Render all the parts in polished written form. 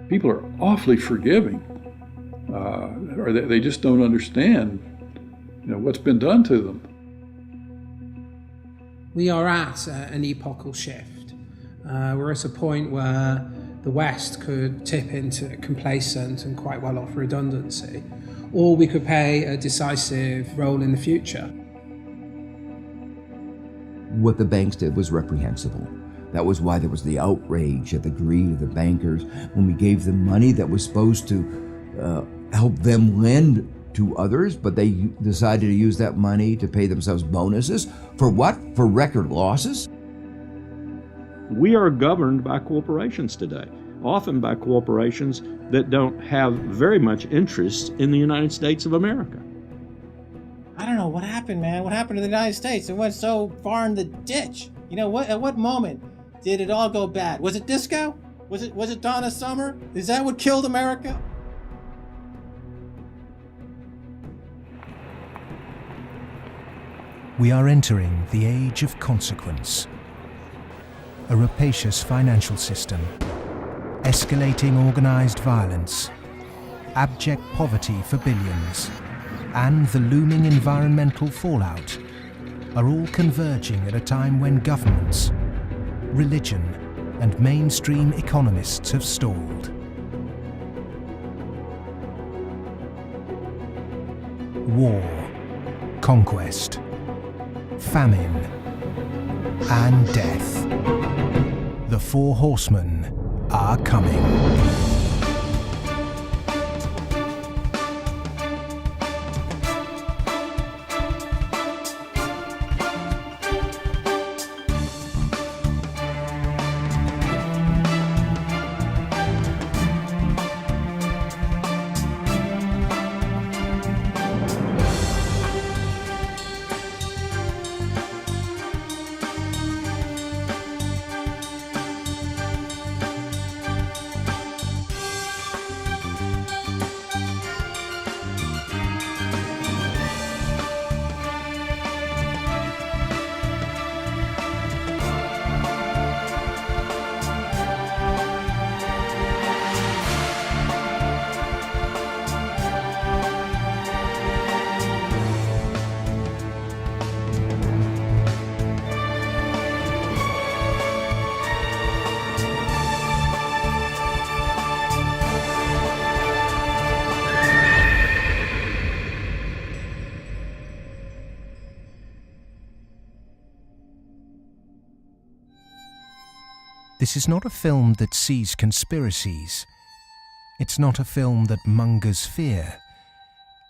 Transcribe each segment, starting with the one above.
people are awfully forgiving, or they just don't understand, what's been done to them. We are at an epochal shift. We're at a point where the West could tip into complacent and quite well-off redundancy, or we could play a decisive role in the future. What the banks did was reprehensible. That was why there was the outrage at the greed of the bankers when we gave them money that was supposed to help them lend to others, but they decided to use that money to pay themselves bonuses. For what? For record losses? We are governed by corporations today, often by corporations that don't have very much interest in the United States of America. I don't know what happened, man. What happened to the United States? It went so far in the ditch. At what moment did it all go bad? Was it disco? Was it Donna Summer? Is that what killed America? We are entering the age of consequence. A rapacious financial system, escalating organized violence, abject poverty for billions, and the looming environmental fallout are all converging at a time when governments, religion, and mainstream economists have stalled. War, conquest, famine, and death. The four horsemen are coming. This is not a film that sees conspiracies. It's not a film that mongers fear.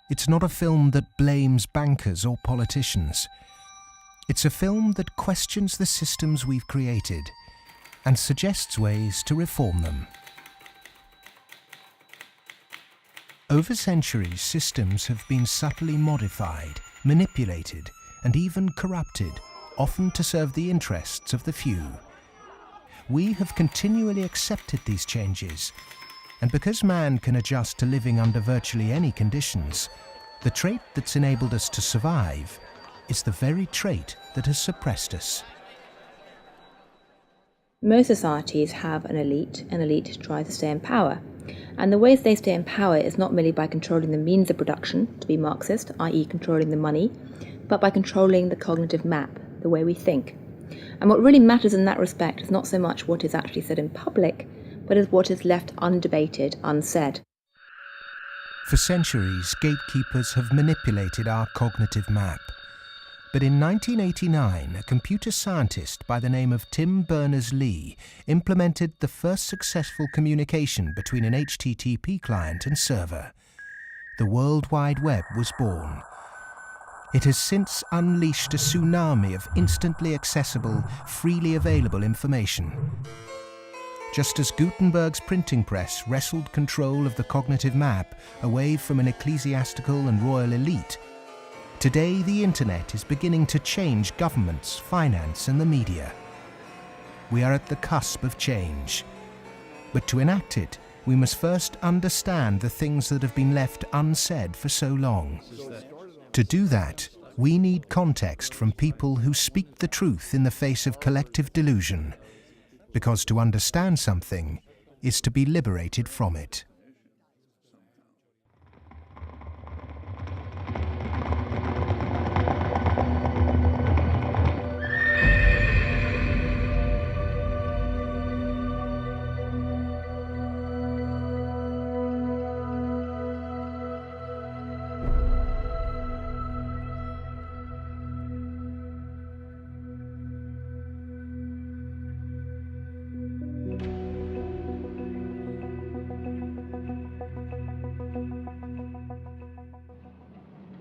It's not a film that blames bankers or politicians. It's a film that questions the systems we've created and suggests ways to reform them. Over centuries, systems have been subtly modified, manipulated, and even corrupted, often to serve the interests of the few. We have continually accepted these changes, and because man can adjust to living under virtually any conditions, the trait that's enabled us to survive is the very trait that has suppressed us. Most societies have an elite tries to stay in power. And the ways they stay in power is not merely by controlling the means of production, to be Marxist, i.e. controlling the money, but by controlling the cognitive map, the way we think. And what really matters in that respect is not so much what is actually said in public, but is what is left undebated, unsaid. For centuries, gatekeepers have manipulated our cognitive map. But in 1989, a computer scientist by the name of Tim Berners-Lee implemented the first successful communication between an HTTP client and server. The World Wide Web was born. It has since unleashed a tsunami of instantly accessible, freely available information. Just as Gutenberg's printing press wrestled control of the cognitive map away from an ecclesiastical and royal elite, today the internet is beginning to change governments, finance, and the media. We are at the cusp of change. But to enact it, we must first understand the things that have been left unsaid for so long. To do that, we need context from people who speak the truth in the face of collective delusion. Because to understand something, is to be liberated from it.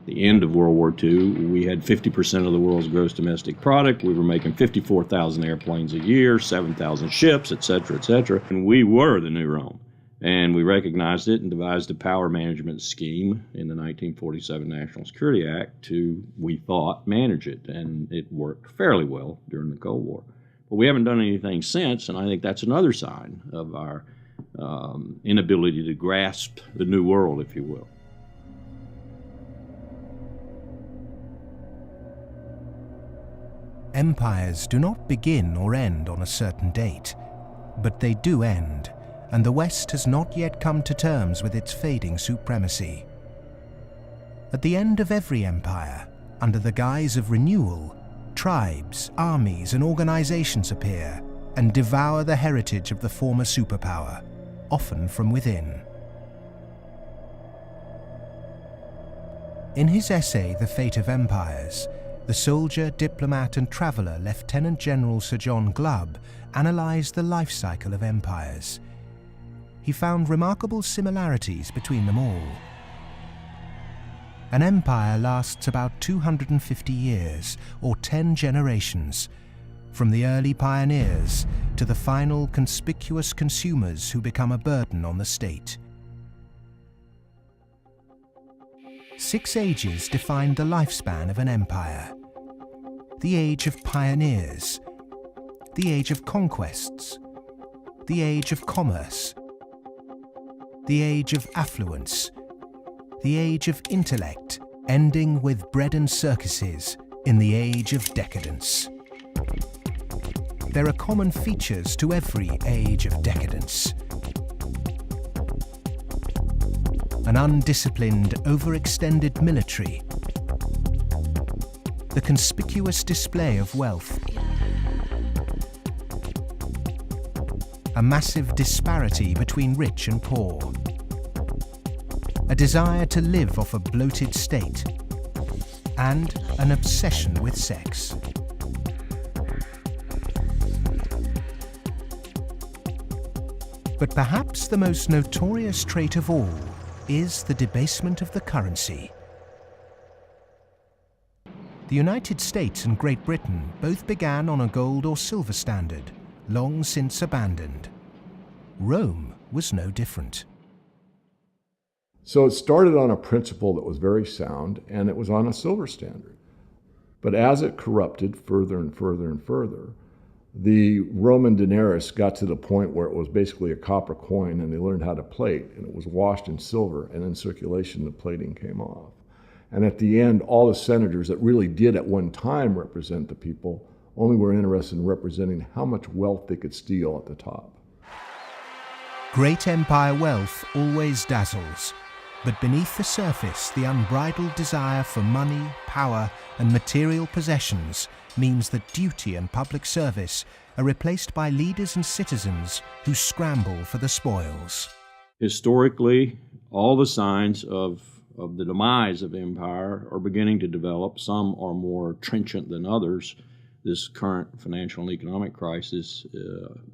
The end of World War II, we had 50% of the world's gross domestic product. We were making 54,000 airplanes a year, 7,000 ships, et cetera, and we were the new Rome. And we recognized it and devised a power management scheme in the 1947 National Security Act to, we thought, manage it. And it worked fairly well during the Cold War. But we haven't done anything since, and I think that's another sign of our inability to grasp the new world, if you will. Empires do not begin or end on a certain date, but they do end, and the West has not yet come to terms with its fading supremacy. At the end of every empire, under the guise of renewal, tribes, armies, and organizations appear and devour the heritage of the former superpower, often from within. In his essay, The Fate of Empires, the soldier, diplomat, and traveller Lieutenant General Sir John Glubb analysed the life cycle of empires. He found remarkable similarities between them all. An empire lasts about 250 years, or 10 generations, from the early pioneers to the final conspicuous consumers who become a burden on the state. 6 ages defined the lifespan of an empire. The age of pioneers, the age of conquests, the age of commerce, the age of affluence, the age of intellect, ending with bread and circuses in the age of decadence. There are common features to every age of decadence. An undisciplined, overextended military, the conspicuous display of wealth, a massive disparity between rich and poor, a desire to live off a bloated state, and an obsession with sex. But perhaps the most notorious trait of all is the debasement of the currency. The United States and Great Britain both began on a gold or silver standard, long since abandoned. Rome was no different. So it started on a principle that was very sound, and it was on a silver standard. But as it corrupted further and further and further, the Roman denarius got to the point where it was basically a copper coin, and they learned how to plate, and it was washed in silver, and in circulation the plating came off. And at the end, all the senators that really did at one time represent the people only were interested in representing how much wealth they could steal at the top. Great empire wealth always dazzles, but beneath the surface, the unbridled desire for money, power, and material possessions means that duty and public service are replaced by leaders and citizens who scramble for the spoils. Historically, all the signs of the demise of empire are beginning to develop. Some are more trenchant than others. This current financial and economic crisis,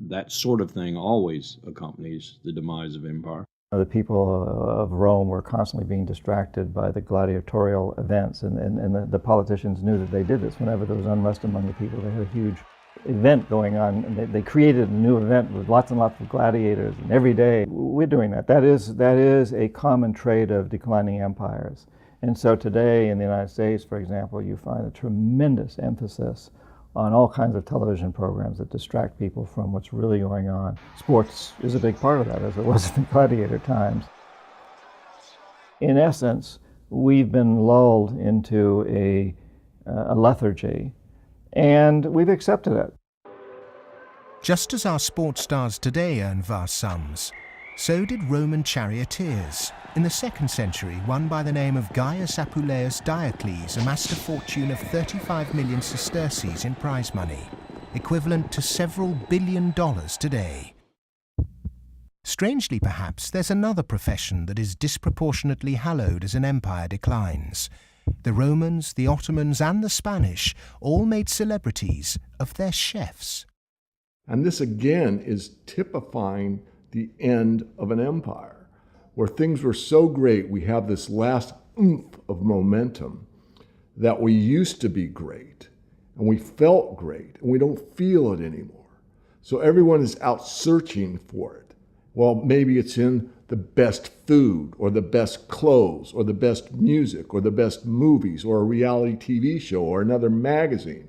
that sort of thing always accompanies the demise of empire. The people of Rome were constantly being distracted by the gladiatorial events, and the politicians knew that they did this. Whenever there was unrest among the people, they had a huge event going on, and they created a new event with lots and lots of gladiators, and every day we're doing that. That is a common trait of declining empires. And so today in the United States, for example, you find a tremendous emphasis on all kinds of television programs that distract people from what's really going on. Sports is a big part of that, as it was in the gladiator times. In essence, we've been lulled into a lethargy, and we've accepted it. Just as our sports stars today earn vast sums, so did Roman charioteers. In the 2nd century, one by the name of Gaius Apuleius Diocles amassed a fortune of 35 million sesterces in prize money, equivalent to several $1 billion today. Strangely, perhaps, there's another profession that is disproportionately hallowed as an empire declines. The Romans, the Ottomans, and the Spanish all made celebrities of their chefs. And this again is typifying the end of an empire, where things were so great, we have this last oomph of momentum that we used to be great, and we felt great, and we don't feel it anymore. So everyone is out searching for it. Well, maybe it's in the best food, or the best clothes, or the best music, or the best movies, or a reality TV show, or another magazine.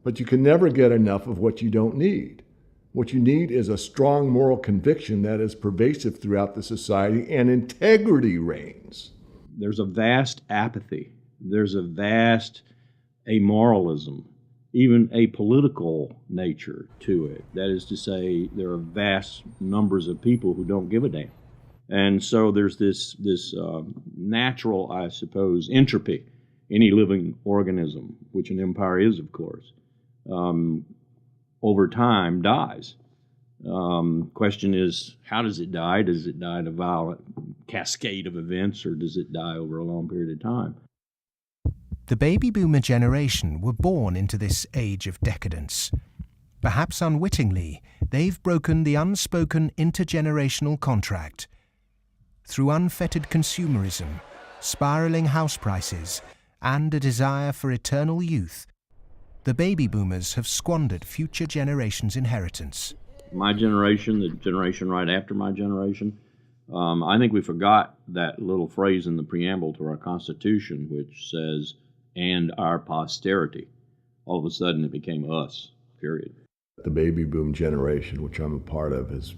But you can never get enough of what you don't need. What you need is a strong moral conviction that is pervasive throughout the society, and integrity reigns. There's a vast apathy. There's a vast amoralism, even a political nature to it. That is to say, there are vast numbers of people who don't give a damn. And so there's this natural, I suppose, entropy. Any living organism, which an empire is, of course, over time dies. Question is, how does it die? Does it die in a violent cascade of events, or does it die over a long period of time? The baby boomer generation were born into this age of decadence. Perhaps unwittingly, they've broken the unspoken intergenerational contract. Through unfettered consumerism, spiraling house prices, and a desire for eternal youth, the baby boomers have squandered future generations' inheritance. My generation, the generation right after my generation, I think we forgot that little phrase in the preamble to our Constitution, which says, and our posterity. All of a sudden it became us, period. The baby boom generation, which I'm a part of, has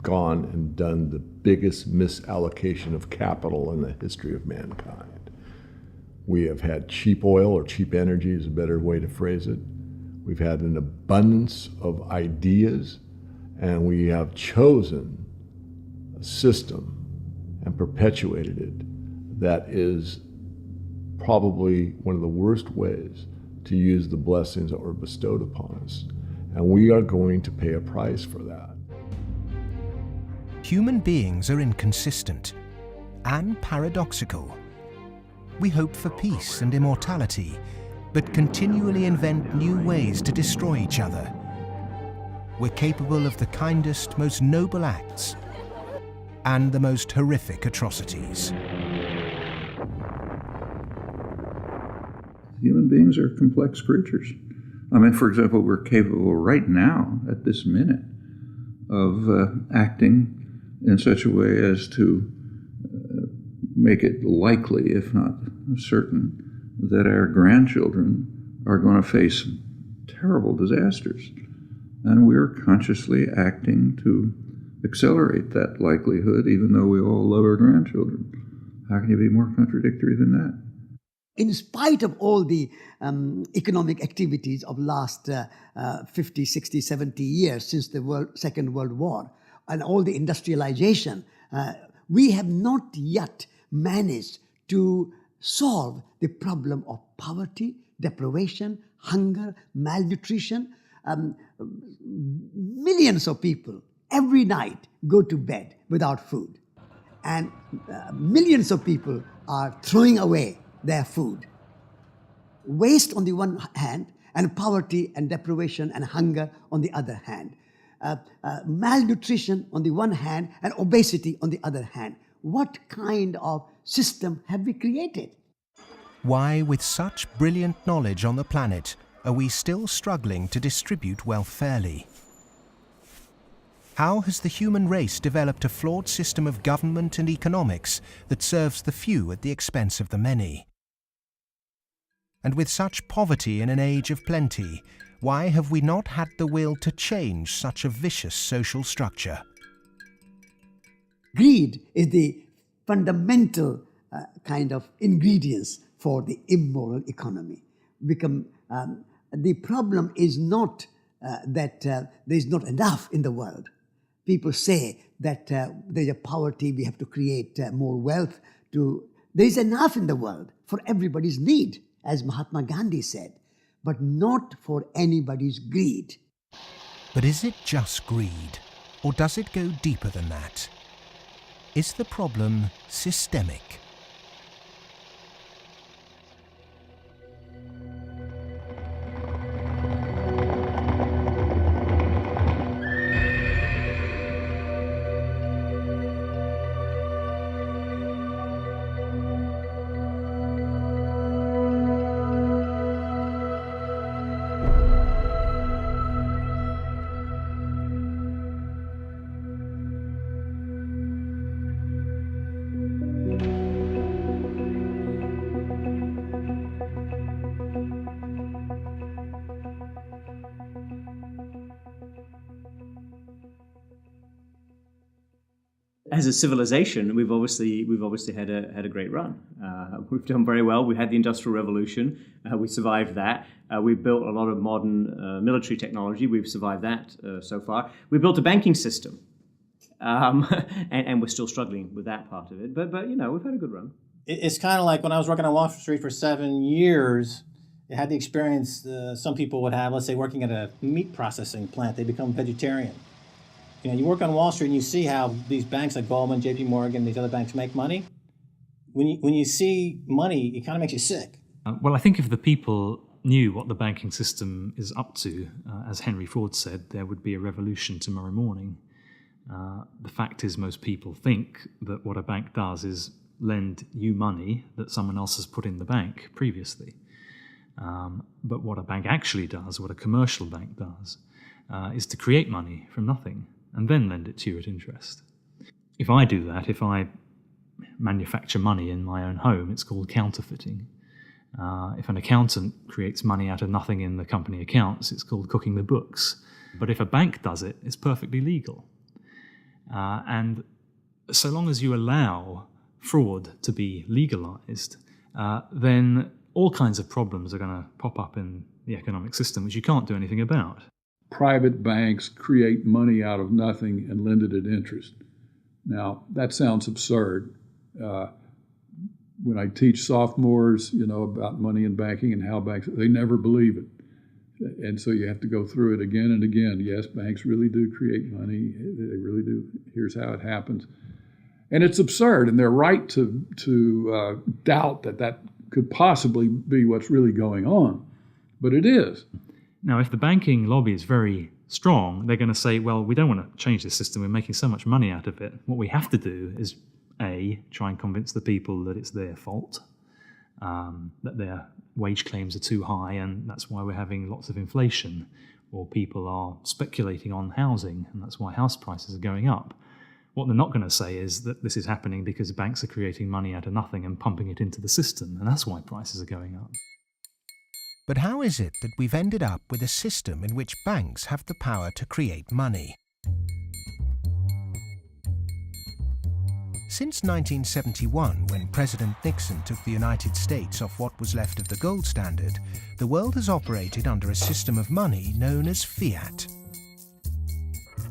gone and done the biggest misallocation of capital in the history of mankind. We have had cheap oil, or cheap energy is a better way to phrase it. We've had an abundance of ideas, and we have chosen a system and perpetuated it that is probably one of the worst ways to use the blessings that were bestowed upon us. And we are going to pay a price for that. Human beings are inconsistent and paradoxical. We hope for peace and immortality, but continually invent new ways to destroy each other. We're capable of the kindest, most noble acts and the most horrific atrocities. Human beings are complex creatures. I mean, for example, we're capable right now, at this minute, of acting in such a way as to make it likely, if not certain, that our grandchildren are going to face terrible disasters. And we're consciously acting to accelerate that likelihood, even though we all love our grandchildren. How can you be more contradictory than that? In spite of all the economic activities of last 50, 60, 70 years since the Second World War, and all the industrialization, we have not yet managed to solve the problem of poverty, deprivation, hunger, malnutrition. Millions of people every night go to bed without food, and millions of people are throwing away their food. Waste on the one hand, and poverty and deprivation and hunger on the other hand. Malnutrition on the one hand, and obesity on the other hand. What kind of system have we created? Why, with such brilliant knowledge on the planet, are we still struggling to distribute wealth fairly? How has the human race developed a flawed system of government and economics that serves the few at the expense of the many? And with such poverty in an age of plenty, why have we not had the will to change such a vicious social structure? Greed is the fundamental kind of ingredients for the immoral economy. The problem is not that there's not enough in the world. People say that there's a poverty, we have to create more wealth. There's enough in the world for everybody's need, as Mahatma Gandhi said, but not for anybody's greed. But is it just greed, or does it go deeper than that? Is the problem systemic? As a civilization, we've obviously had a great run. We've done very well. We had the Industrial Revolution. We survived that. We built a lot of modern military technology. We've survived that so far. We built a banking system, and we're still struggling with that part of it. But we've had a good run. It's kind of like when I was working on Wall Street for 7 years. I had the experience some people would have. Let's say working at a meat processing plant, they become vegetarian. You work on Wall Street and you see how these banks like Goldman, J.P. Morgan, these other banks make money. When you see money, it kind of makes you sick. Well, I think if the people knew what the banking system is up to, as Henry Ford said, there would be a revolution tomorrow morning. The fact is, most people think that what a bank does is lend you money that someone else has put in the bank previously. But what a bank actually does, what a commercial bank does, is to create money from nothing and then lend it to you at interest. If I do that, if I manufacture money in my own home, it's called counterfeiting. If an accountant creates money out of nothing in the company accounts, it's called cooking the books. But if a bank does it, it's perfectly legal. And so long as you allow fraud to be legalized, then all kinds of problems are going to pop up in the economic system, which you can't do anything about. Private banks create money out of nothing and lend it at interest. Now, that sounds absurd. When I teach sophomores, about money in banking and how banks, they never believe it. And so you have to go through it again and again. Yes, banks really do create money. They really do. Here's how it happens. And it's absurd, and they're right to doubt that could possibly be what's really going on. But it is. Now, if the banking lobby is very strong, they're going to say, well, we don't want to change this system. We're making so much money out of it. What we have to do is, A, try and convince the people that it's their fault, that their wage claims are too high, and that's why we're having lots of inflation, or people are speculating on housing, and that's why house prices are going up. What they're not going to say is that this is happening because banks are creating money out of nothing and pumping it into the system, and that's why prices are going up. But how is it that we've ended up with a system in which banks have the power to create money? Since 1971, when President Nixon took the United States off what was left of the gold standard, the world has operated under a system of money known as fiat.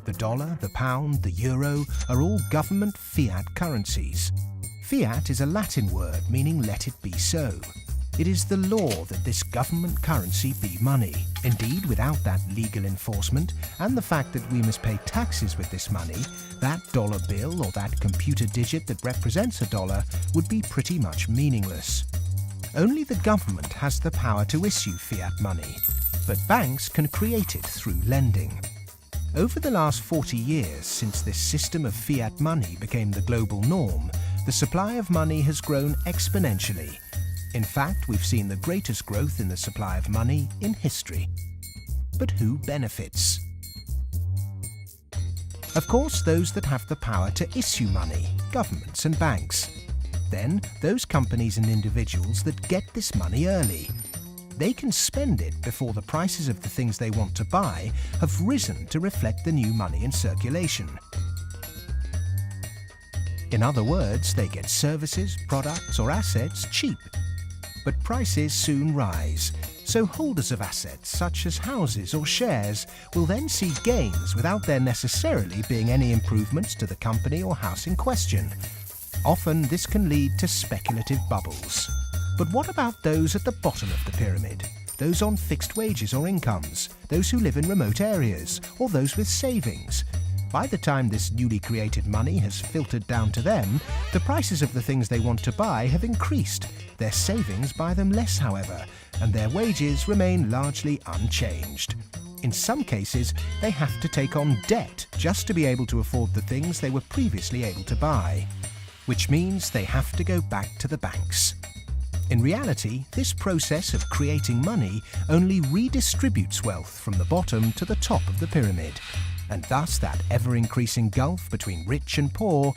The dollar, the pound, the euro are all government fiat currencies. Fiat is a Latin word meaning let it be so. It is the law that this government currency be money. Indeed, without that legal enforcement and the fact that we must pay taxes with this money, that dollar bill or that computer digit that represents a dollar would be pretty much meaningless. Only the government has the power to issue fiat money, but banks can create it through lending. Over the last 40 years, since this system of fiat money became the global norm, the supply of money has grown exponentially. In fact, we've seen the greatest growth in the supply of money in history. But who benefits? Of course, those that have the power to issue money, governments and banks. Then, those companies and individuals that get this money early. They can spend it before the prices of the things they want to buy have risen to reflect the new money in circulation. In other words, they get services, products or assets cheap. But prices soon rise, So holders of assets such as houses or shares will then see gains without there necessarily being any improvements to the company or house in question. Often this can lead to speculative bubbles. But what about those at the bottom of the pyramid? Those on fixed wages or incomes, those who live in remote areas, or those with savings? By the time this newly created money has filtered down to them, the prices of the things they want to buy have increased. Their savings buy them less, however, and their wages remain largely unchanged. In some cases, they have to take on debt just to be able to afford the things they were previously able to buy, which means they have to go back to the banks. In reality, this process of creating money only redistributes wealth from the bottom to the top of the pyramid, and thus that ever-increasing gulf between rich and poor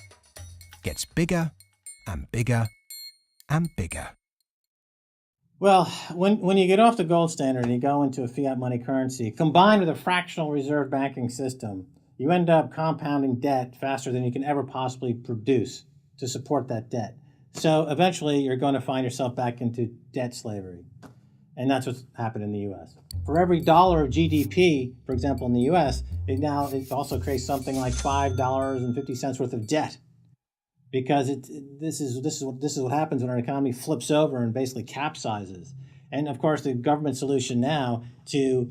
gets bigger and bigger and bigger. Well, when you get off the gold standard and you go into a fiat money currency, combined with a fractional reserve banking system, you end up compounding debt faster than you can ever possibly produce to support that debt. So eventually you're going to find yourself back into debt slavery. And that's what's happened in the U.S. For every dollar of GDP, for example, in the U.S., it also creates something like $5.50 worth of debt. Because this is what happens when our economy flips over and basically capsizes. And of course, the government solution now to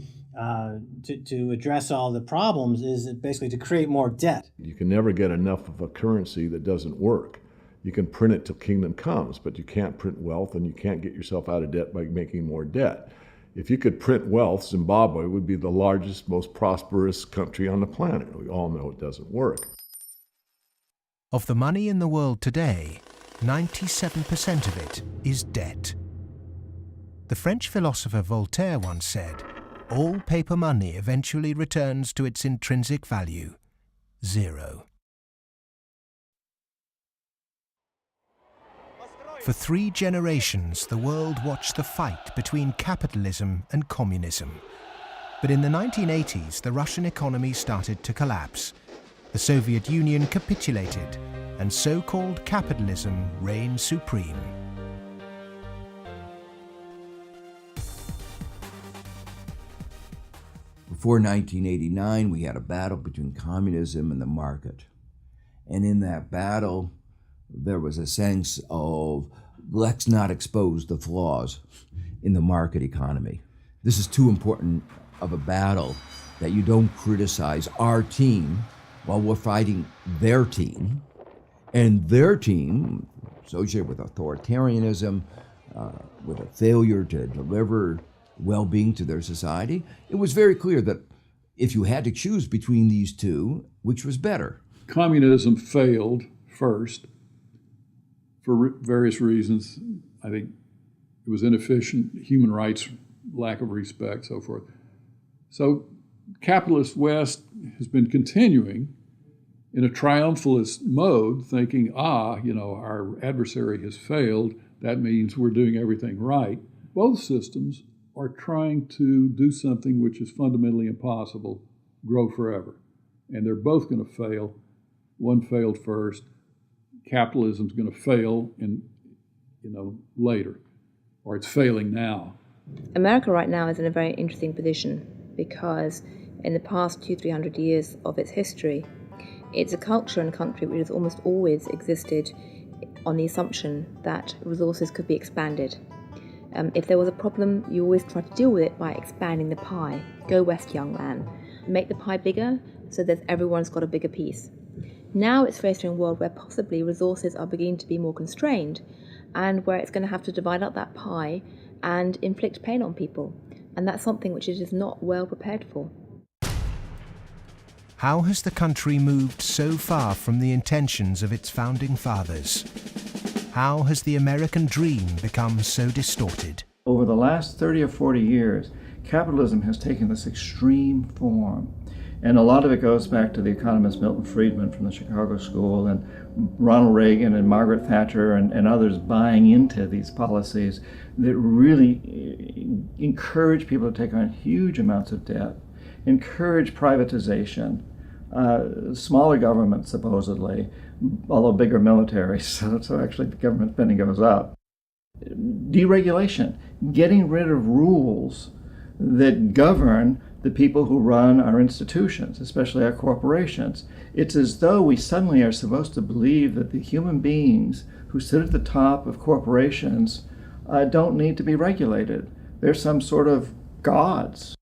address all the problems is basically to create more debt. You can never get enough of a currency that doesn't work. You can print it till kingdom comes, but you can't print wealth, and you can't get yourself out of debt by making more debt. If you could print wealth, Zimbabwe would be the largest, most prosperous country on the planet. We all know it doesn't work. Of the money in the world today, 97% of it is debt. The French philosopher Voltaire once said, "All paper money eventually returns to its intrinsic value, zero." For 3 generations, the world watched the fight between capitalism and communism. But in the 1980s, the Russian economy started to collapse. The Soviet Union capitulated, and so-called capitalism reigned supreme. Before 1989, we had a battle between communism and the market. And in that battle, there was a sense of, let's not expose the flaws in the market economy. This is too important of a battle that you don't criticize our team while we're fighting their team. And their team, associated with authoritarianism, with a failure to deliver well-being to their society, it was very clear that if you had to choose between these two, which was better? Communism failed first for various reasons. I think it was inefficient, human rights, lack of respect, so forth. So capitalist West has been continuing in a triumphalist mode, thinking, our adversary has failed. That means we're doing everything right. Both systems are trying to do something which is fundamentally impossible, grow forever. And they're both going to fail. One failed first. Capitalism's going to fail later, or it's failing now. America right now is in a very interesting position because in the past 200-300 years of its history, it's a culture and a country which has almost always existed on the assumption that resources could be expanded. If there was a problem, you always try to deal with it by expanding the pie. Go west, young man. Make the pie bigger so that everyone's got a bigger piece. Now it's faced in a world where possibly resources are beginning to be more constrained and where it's going to have to divide up that pie and inflict pain on people. And that's something which it is not well prepared for. How has the country moved so far from the intentions of its founding fathers? How has the American dream become so distorted? Over the last 30 or 40 years, capitalism has taken this extreme form. And a lot of it goes back to the economist Milton Friedman from the Chicago School and Ronald Reagan and Margaret Thatcher and others buying into these policies that really encourage people to take on huge amounts of debt, encourage privatization, smaller government supposedly, although bigger military, so actually the government spending goes up. deregulation, getting rid of rules that govern the people who run our institutions, especially our corporations. It's as though we suddenly are supposed to believe that the human beings who sit at the top of corporations don't need to be regulated. They're some sort of gods.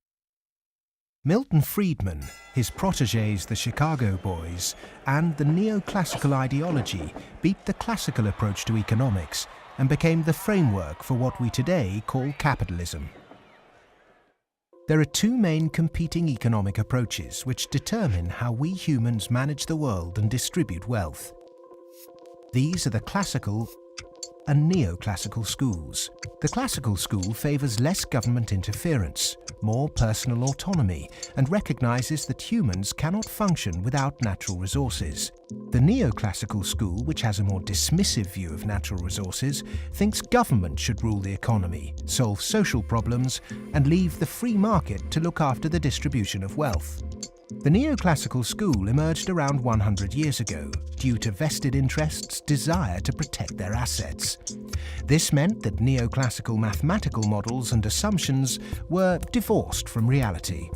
Milton Friedman, his protégés the Chicago Boys, and the neoclassical ideology beat the classical approach to economics and became the framework for what we today call capitalism. There are two main competing economic approaches which determine how we humans manage the world and distribute wealth. These are the classical and neoclassical schools. The classical school favours less government interference, more personal autonomy, and recognises that humans cannot function without natural resources. The neoclassical school, which has a more dismissive view of natural resources, thinks government should rule the economy, solve social problems, and leave the free market to look after the distribution of wealth. The neoclassical school emerged around 100 years ago due to vested interests' desire to protect their assets. This meant that neoclassical mathematical models and assumptions were divorced from reality.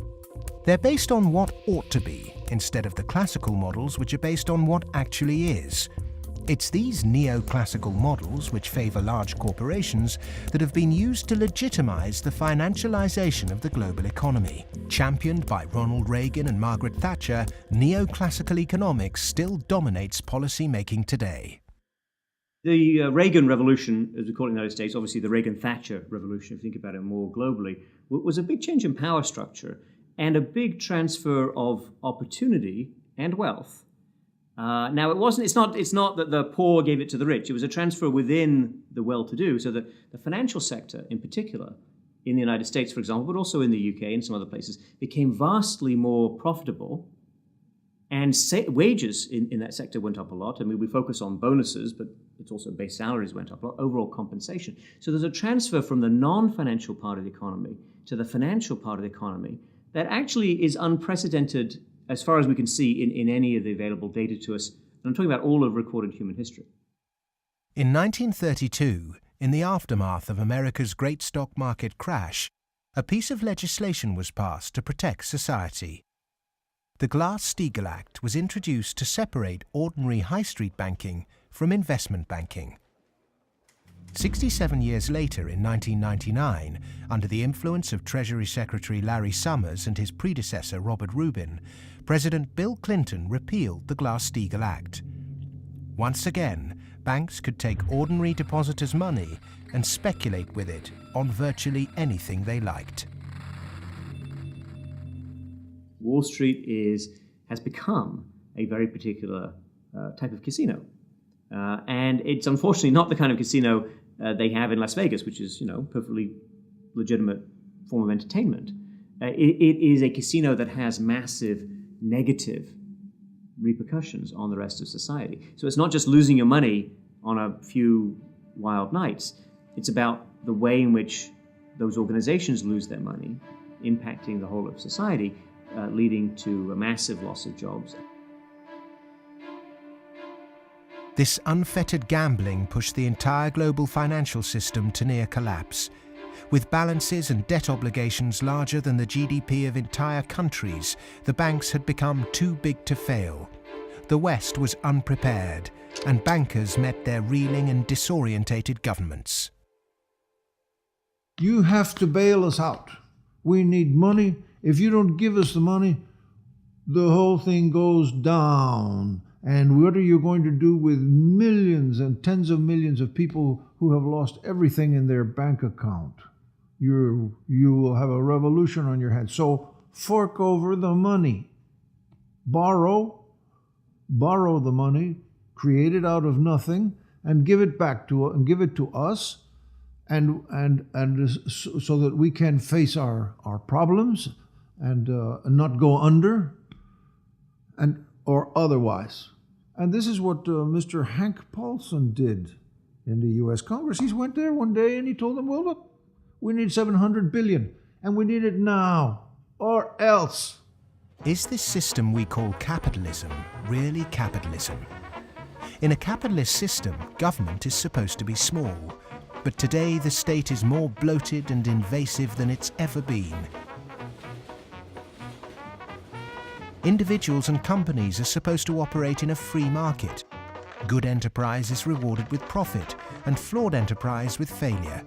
They're based on what ought to be, instead of the classical models which are based on what actually is. It's these neoclassical models, which favour large corporations, that have been used to legitimise the financialisation of the global economy. Championed by Ronald Reagan and Margaret Thatcher, neoclassical economics still dominates policy-making today. The Reagan Revolution, as we call it in the United States, obviously the Reagan-Thatcher Revolution, if you think about it more globally, was a big change in power structure and a big transfer of opportunity and wealth. Now, it's not that the poor gave it to the rich. It was a transfer within the well-to-do, so that the financial sector in particular, in the United States, for example, but also in the UK and some other places, became vastly more profitable, and wages in that sector went up a lot. I mean, we focus on bonuses, but it's also base salaries went up a lot, overall compensation. So there's a transfer from the non-financial part of the economy to the financial part of the economy that actually is unprecedented as far as we can see in any of the available data to us. And I'm talking about all of recorded human history. In 1932, in the aftermath of America's great stock market crash, a piece of legislation was passed to protect society. The Glass-Steagall Act was introduced to separate ordinary high street banking from investment banking. 67 years later, in 1999, under the influence of Treasury Secretary Larry Summers and his predecessor Robert Rubin, President Bill Clinton repealed the Glass-Steagall Act. Once again, banks could take ordinary depositors' money and speculate with it on virtually anything they liked. Wall Street has become a very particular type of casino. And it's unfortunately not the kind of casino they have in Las Vegas, which is, perfectly legitimate form of entertainment. It is a casino that has massive negative repercussions on the rest of society. So it's not just losing your money on a few wild nights. It's about the way in which those organizations lose their money, impacting the whole of society, leading to a massive loss of jobs. This unfettered gambling pushed the entire global financial system to near collapse. With balances and debt obligations larger than the GDP of entire countries, the banks had become too big to fail. The West was unprepared, and bankers met their reeling and disorientated governments. You have to bail us out. We need money. If you don't give us the money, the whole thing goes down. And what are you going to do with millions and tens of millions of people who have lost everything in their bank account? You will have a revolution on your hands. So fork over the money. Borrow the money, create it out of nothing, and give it back to us, and so that we can face our problems and not go under, or otherwise. And this is what Mr. Hank Paulson did in the U.S. Congress. He went there one day and he told them, well, look, we need $700 billion, and we need it now, or else. Is this system we call capitalism really capitalism? In a capitalist system, government is supposed to be small. But today the state is more bloated and invasive than it's ever been. Individuals and companies are supposed to operate in a free market. Good enterprise is rewarded with profit, and flawed enterprise with failure.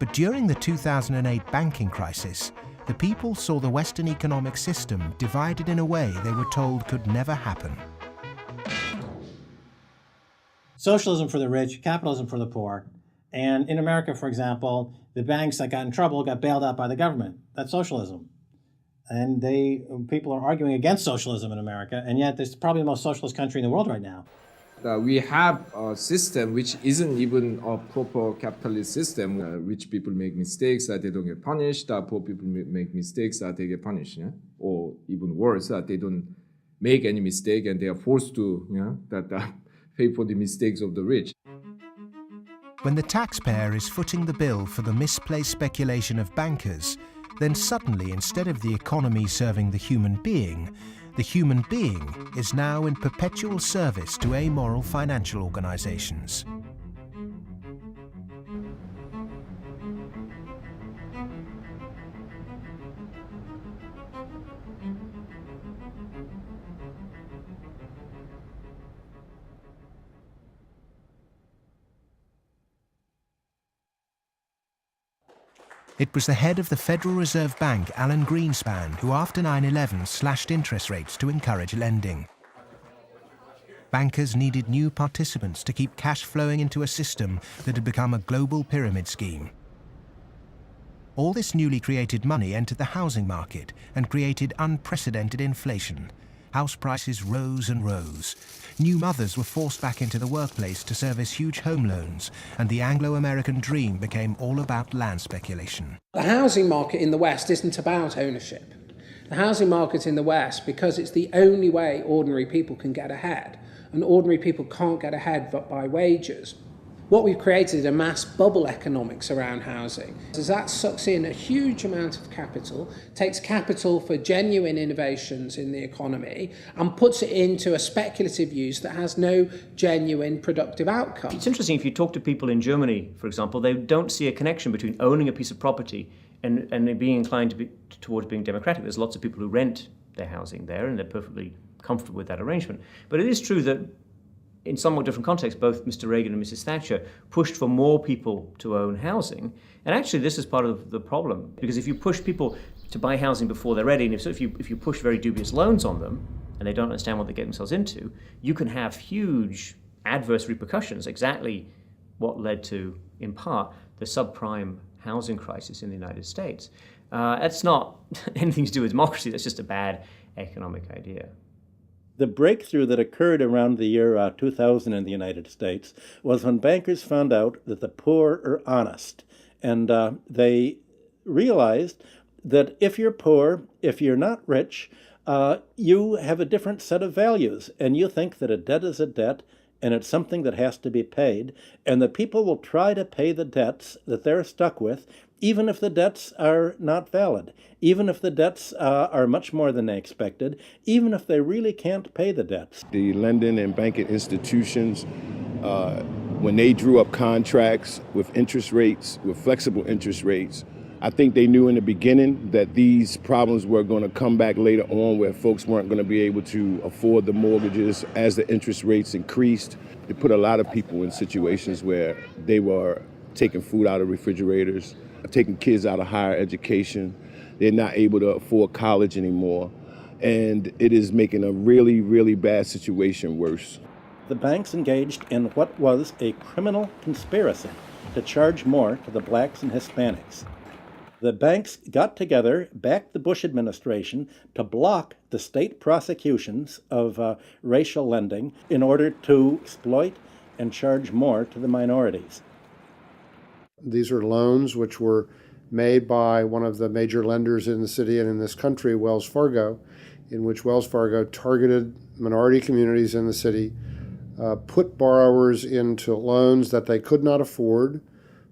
But during the 2008 banking crisis, the people saw the Western economic system divided in a way they were told could never happen. Socialism for the rich, capitalism for the poor. And in America, for example, the banks that got in trouble got bailed out by the government. That's socialism. And people are arguing against socialism in America, and yet it's probably the most socialist country in the world right now. We have a system which isn't even a proper capitalist system. Rich people make mistakes that they don't get punished. Poor people make mistakes that they get punished. Yeah? Or even worse, that they don't make any mistake and they are forced to pay for the mistakes of the rich. When the taxpayer is footing the bill for the misplaced speculation of bankers, then suddenly, instead of the economy serving the human being is now in perpetual service to amoral financial organizations. It was the head of the Federal Reserve Bank, Alan Greenspan, who after 9/11 slashed interest rates to encourage lending. Bankers needed new participants to keep cash flowing into a system that had become a global pyramid scheme. All this newly created money entered the housing market and created unprecedented inflation. House prices rose and rose. New mothers were forced back into the workplace to service huge home loans, and the Anglo-American dream became all about land speculation. The housing market in the West isn't about ownership. The housing market in the West, because it's the only way ordinary people can get ahead, and ordinary people can't get ahead but by wages. What we've created is a mass bubble economics around housing. As that sucks in a huge amount of capital, takes capital for genuine innovations in the economy, and puts it into a speculative use that has no genuine productive outcome. It's interesting, if you talk to people in Germany, for example, they don't see a connection between owning a piece of property and being inclined towards being democratic. There's lots of people who rent their housing there, and they're perfectly comfortable with that arrangement. But it is true that in somewhat different contexts, both Mr. Reagan and Mrs. Thatcher pushed for more people to own housing. And actually, this is part of the problem, because if you push people to buy housing before they're ready, and if you push very dubious loans on them, and they don't understand what they get themselves into, you can have huge adverse repercussions, exactly what led to, in part, the subprime housing crisis in the United States. That's not anything to do with democracy, that's just a bad economic idea. The breakthrough that occurred around the year 2000 in the United States was when bankers found out that the poor are honest. And they realized that if you're poor, if you're not rich, you have a different set of values. And you think that a debt is a debt, and it's something that has to be paid. And that people will try to pay the debts that they're stuck with, even if the debts are not valid, even if the debts are much more than they expected, even if they really can't pay the debts. The lending and banking institutions, when they drew up contracts with interest rates, with flexible interest rates, I think they knew in the beginning that these problems were going to come back later on, where folks weren't going to be able to afford the mortgages as the interest rates increased. It put a lot of people in situations where they were taking food out of refrigerators, taking kids out of higher education. They're not able to afford college anymore. And it is making a really, really bad situation worse. The banks engaged in what was a criminal conspiracy to charge more to the blacks and Hispanics. The banks got together, backed the Bush administration to block the state prosecutions of racial lending in order to exploit and charge more to the minorities. These are loans which were made by one of the major lenders in the city and in this country, Wells Fargo, in which Wells Fargo targeted minority communities in the city, put borrowers into loans that they could not afford,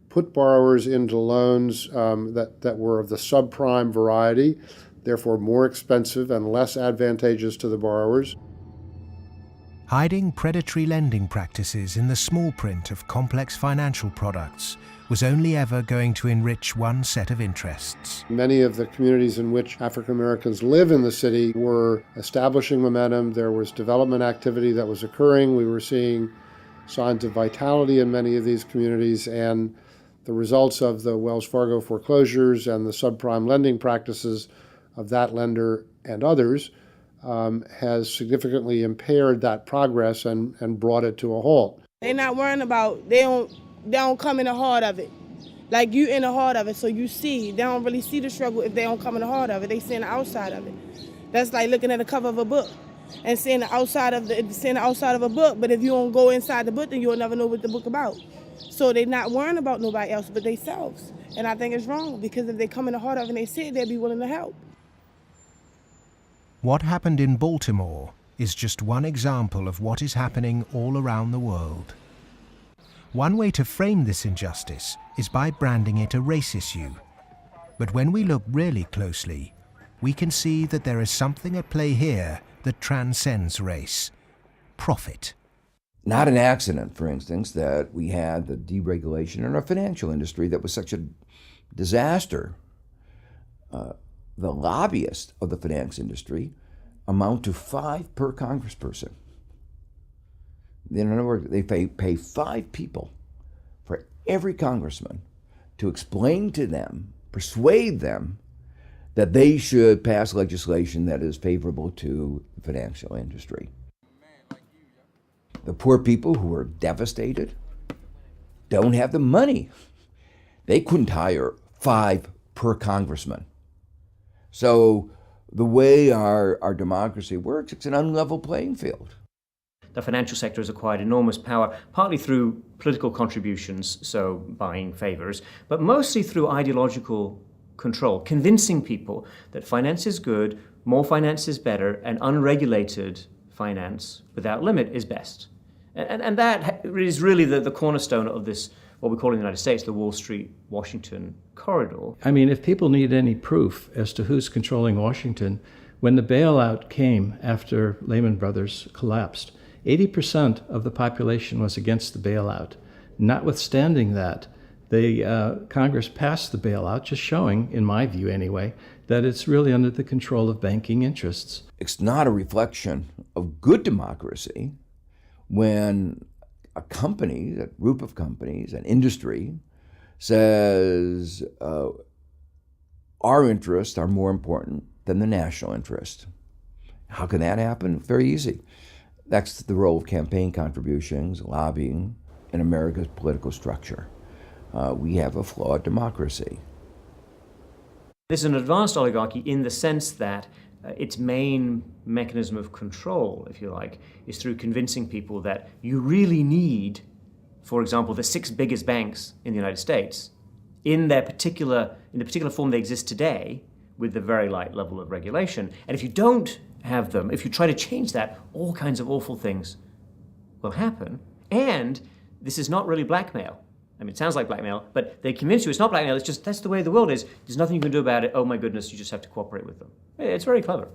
put borrowers into loans that were of the subprime variety, therefore more expensive and less advantageous to the borrowers. Hiding predatory lending practices in the small print of complex financial products was only ever going to enrich one set of interests. Many of the communities in which African Americans live in the city were establishing momentum. There was development activity that was occurring. We were seeing signs of vitality in many of these communities, and the results of the Wells Fargo foreclosures and the subprime lending practices of that lender and others has significantly impaired that progress and brought it to a halt. They're not worrying about, they don't come in the heart of it. Like you in the heart of it, so you see. They don't really see the struggle if they don't come in the heart of it. They see the outside of it. That's like looking at the cover of a book and seeing the outside of a book, but if you don't go inside the book, then you'll never know what the book about. So they're not worrying about nobody else but themselves. And I think it's wrong, because if they come in the heart of it and they see it, they'll be willing to help. What happened in Baltimore is just one example of what is happening all around the world. One way to frame this injustice is by branding it a race issue. But when we look really closely, we can see that there is something at play here that transcends race: profit. Not an accident, for instance, that we had the deregulation in our financial industry that was such a disaster. The lobbyists of the finance industry amount to 5 per congressperson. In other words, they pay 5 people for every congressman to explain to them, persuade them, that they should pass legislation that is favorable to the financial industry. The poor people who are devastated don't have the money. They couldn't hire 5 per congressman. So the way our democracy works, it's an unlevel playing field. The financial sector has acquired enormous power, partly through political contributions, so buying favors, but mostly through ideological control, convincing people that finance is good, more finance is better, and unregulated finance without limit is best. And that is really the cornerstone of this, what we call in the United States, the Wall Street-Washington corridor. I mean, if people need any proof as to who's controlling Washington, when the bailout came after Lehman Brothers collapsed, 80% of the population was against the bailout. Notwithstanding that, Congress passed the bailout, just showing, in my view anyway, that it's really under the control of banking interests. It's not a reflection of good democracy when a company, a group of companies, an industry, says our interests are more important than the national interest. How can that happen? Very easy. That's the role of campaign contributions, lobbying, in America's political structure. We have a flawed democracy. This is an advanced oligarchy in the sense that its main mechanism of control, if you like, is through convincing people that you really need, for example, the 6 biggest banks in the United States in the particular form they exist today, with the very light level of regulation. And if you don't have them, if you try to change that, all kinds of awful things will happen. And this is not really blackmail. I mean, it sounds like blackmail, but they convince you it's not blackmail, it's just that's the way the world is. There's nothing you can do about it. Oh my goodness, you just have to cooperate with them. It's very clever.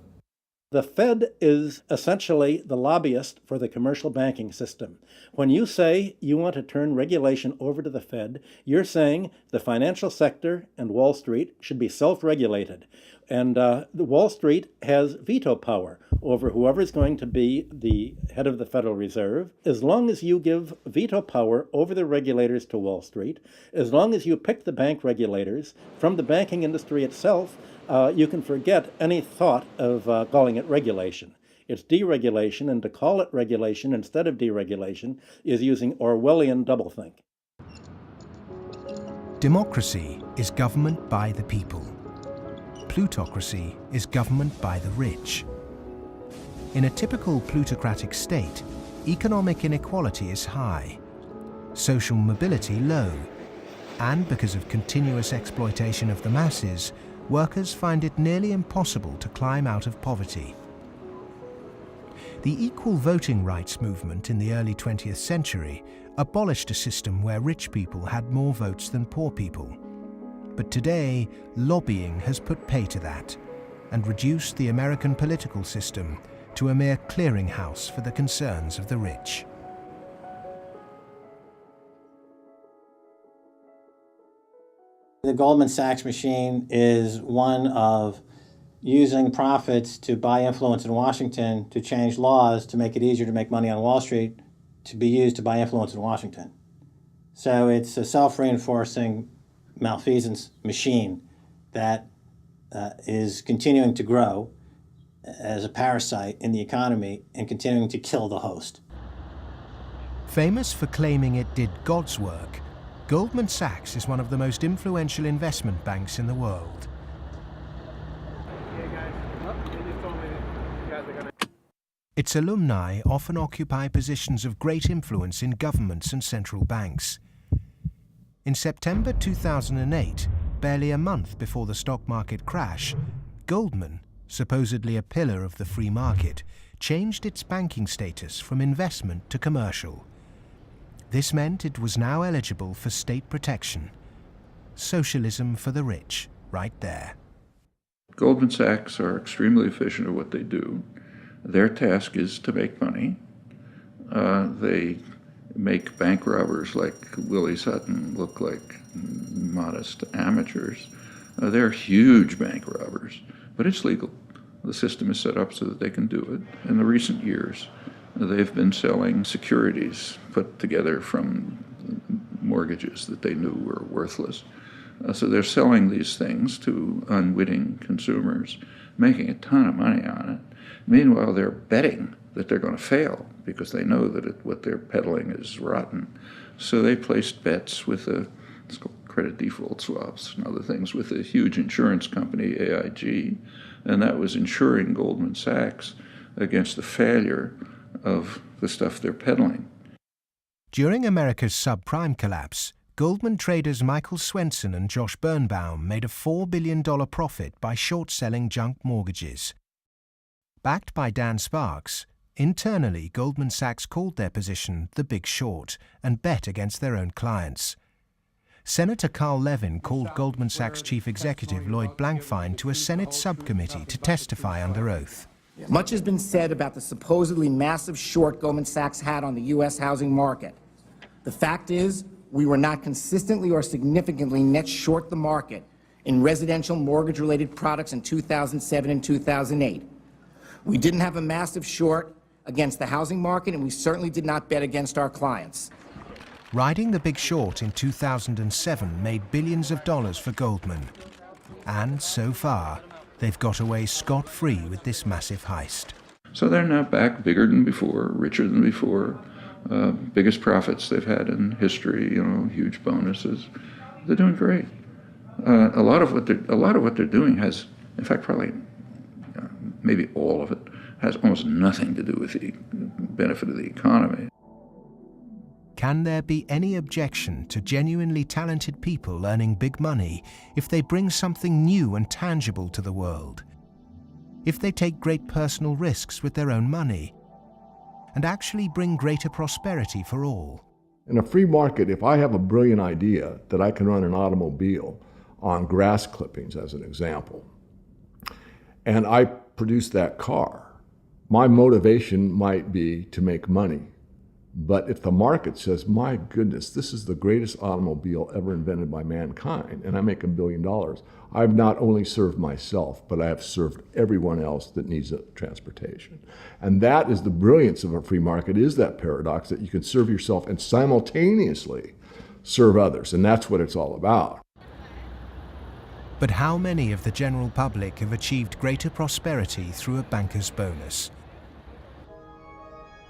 The Fed is essentially the lobbyist for the commercial banking system. When you say you want to turn regulation over to the Fed, you're saying the financial sector and Wall Street should be self-regulated. And Wall Street has veto power over whoever is going to be the head of the Federal Reserve. As long as you give veto power over the regulators to Wall Street, as long as you pick the bank regulators from the banking industry itself, you can forget any thought of calling it regulation. It's deregulation, and to call it regulation instead of deregulation is using Orwellian doublethink. Democracy is government by the people. Plutocracy is government by the rich. In a typical plutocratic state, economic inequality is high, social mobility low, and because of continuous exploitation of the masses, workers find it nearly impossible to climb out of poverty. The equal voting rights movement in the early 20th century abolished a system where rich people had more votes than poor people. But today, lobbying has put pay to that and reduced the American political system to a mere clearinghouse for the concerns of the rich. The Goldman Sachs machine is one of using profits to buy influence in Washington to change laws to make it easier to make money on Wall Street to be used to buy influence in Washington. So it's a self-reinforcing malfeasance machine that is continuing to grow as a parasite in the economy and continuing to kill the host. Famous for claiming it did God's work, Goldman Sachs is one of the most influential investment banks in the world. Its alumni often occupy positions of great influence in governments and central banks. In September 2008, barely a month before the stock market crash, Goldman, supposedly a pillar of the free market, changed its banking status from investment to commercial. This meant it was now eligible for state protection. Socialism for the rich, right there. Goldman Sachs are extremely efficient at what they do. Their task is to make money. They make bank robbers like Willie Sutton look like modest amateurs. They're huge bank robbers, but it's legal. The system is set up so that they can do it. In the recent years, they've been selling securities put together from mortgages that they knew were worthless. So they're selling these things to unwitting consumers, making a ton of money on it. Meanwhile, they're betting that they're going to fail because they know that what they're peddling is rotten. So they placed bets with it's called credit default swaps and other things with a huge insurance company, AIG, and that was insuring Goldman Sachs against the failure of the stuff they're peddling. During America's subprime collapse, Goldman traders Michael Swenson and Josh Birnbaum made a $4 billion profit by short-selling junk mortgages. Backed by Dan Sparks, internally Goldman Sachs called their position the Big Short and bet against their own clients. Senator Carl Levin called Goldman Sachs chief executive Lloyd Blankfein to a Senate subcommittee to testify under oath. Much has been said about the supposedly massive short Goldman Sachs had on the U.S. housing market. The fact is, we were not consistently or significantly net short the market in residential mortgage-related products in 2007 and 2008. We didn't have a massive short against the housing market, and we certainly did not bet against our clients. Riding the Big Short in 2007 made billions of dollars for Goldman. And so far, they've got away scot-free with this massive heist. So they're now back bigger than before, richer than before, biggest profits they've had in history, huge bonuses. They're doing great. A lot of what they're doing has, in fact, probably maybe all of it, has almost nothing to do with the benefit of the economy. Can there be any objection to genuinely talented people earning big money if they bring something new and tangible to the world? If they take great personal risks with their own money and actually bring greater prosperity for all? In a free market, if I have a brilliant idea that I can run an automobile on grass clippings, as an example, and I produce that car, my motivation might be to make money. But if the market says, my goodness, this is the greatest automobile ever invented by mankind, and I make $1 billion, I've not only served myself, but I have served everyone else that needs transportation. And that is the brilliance of a free market, is that paradox that you can serve yourself and simultaneously serve others. And that's what it's all about. But how many of the general public have achieved greater prosperity through a banker's bonus?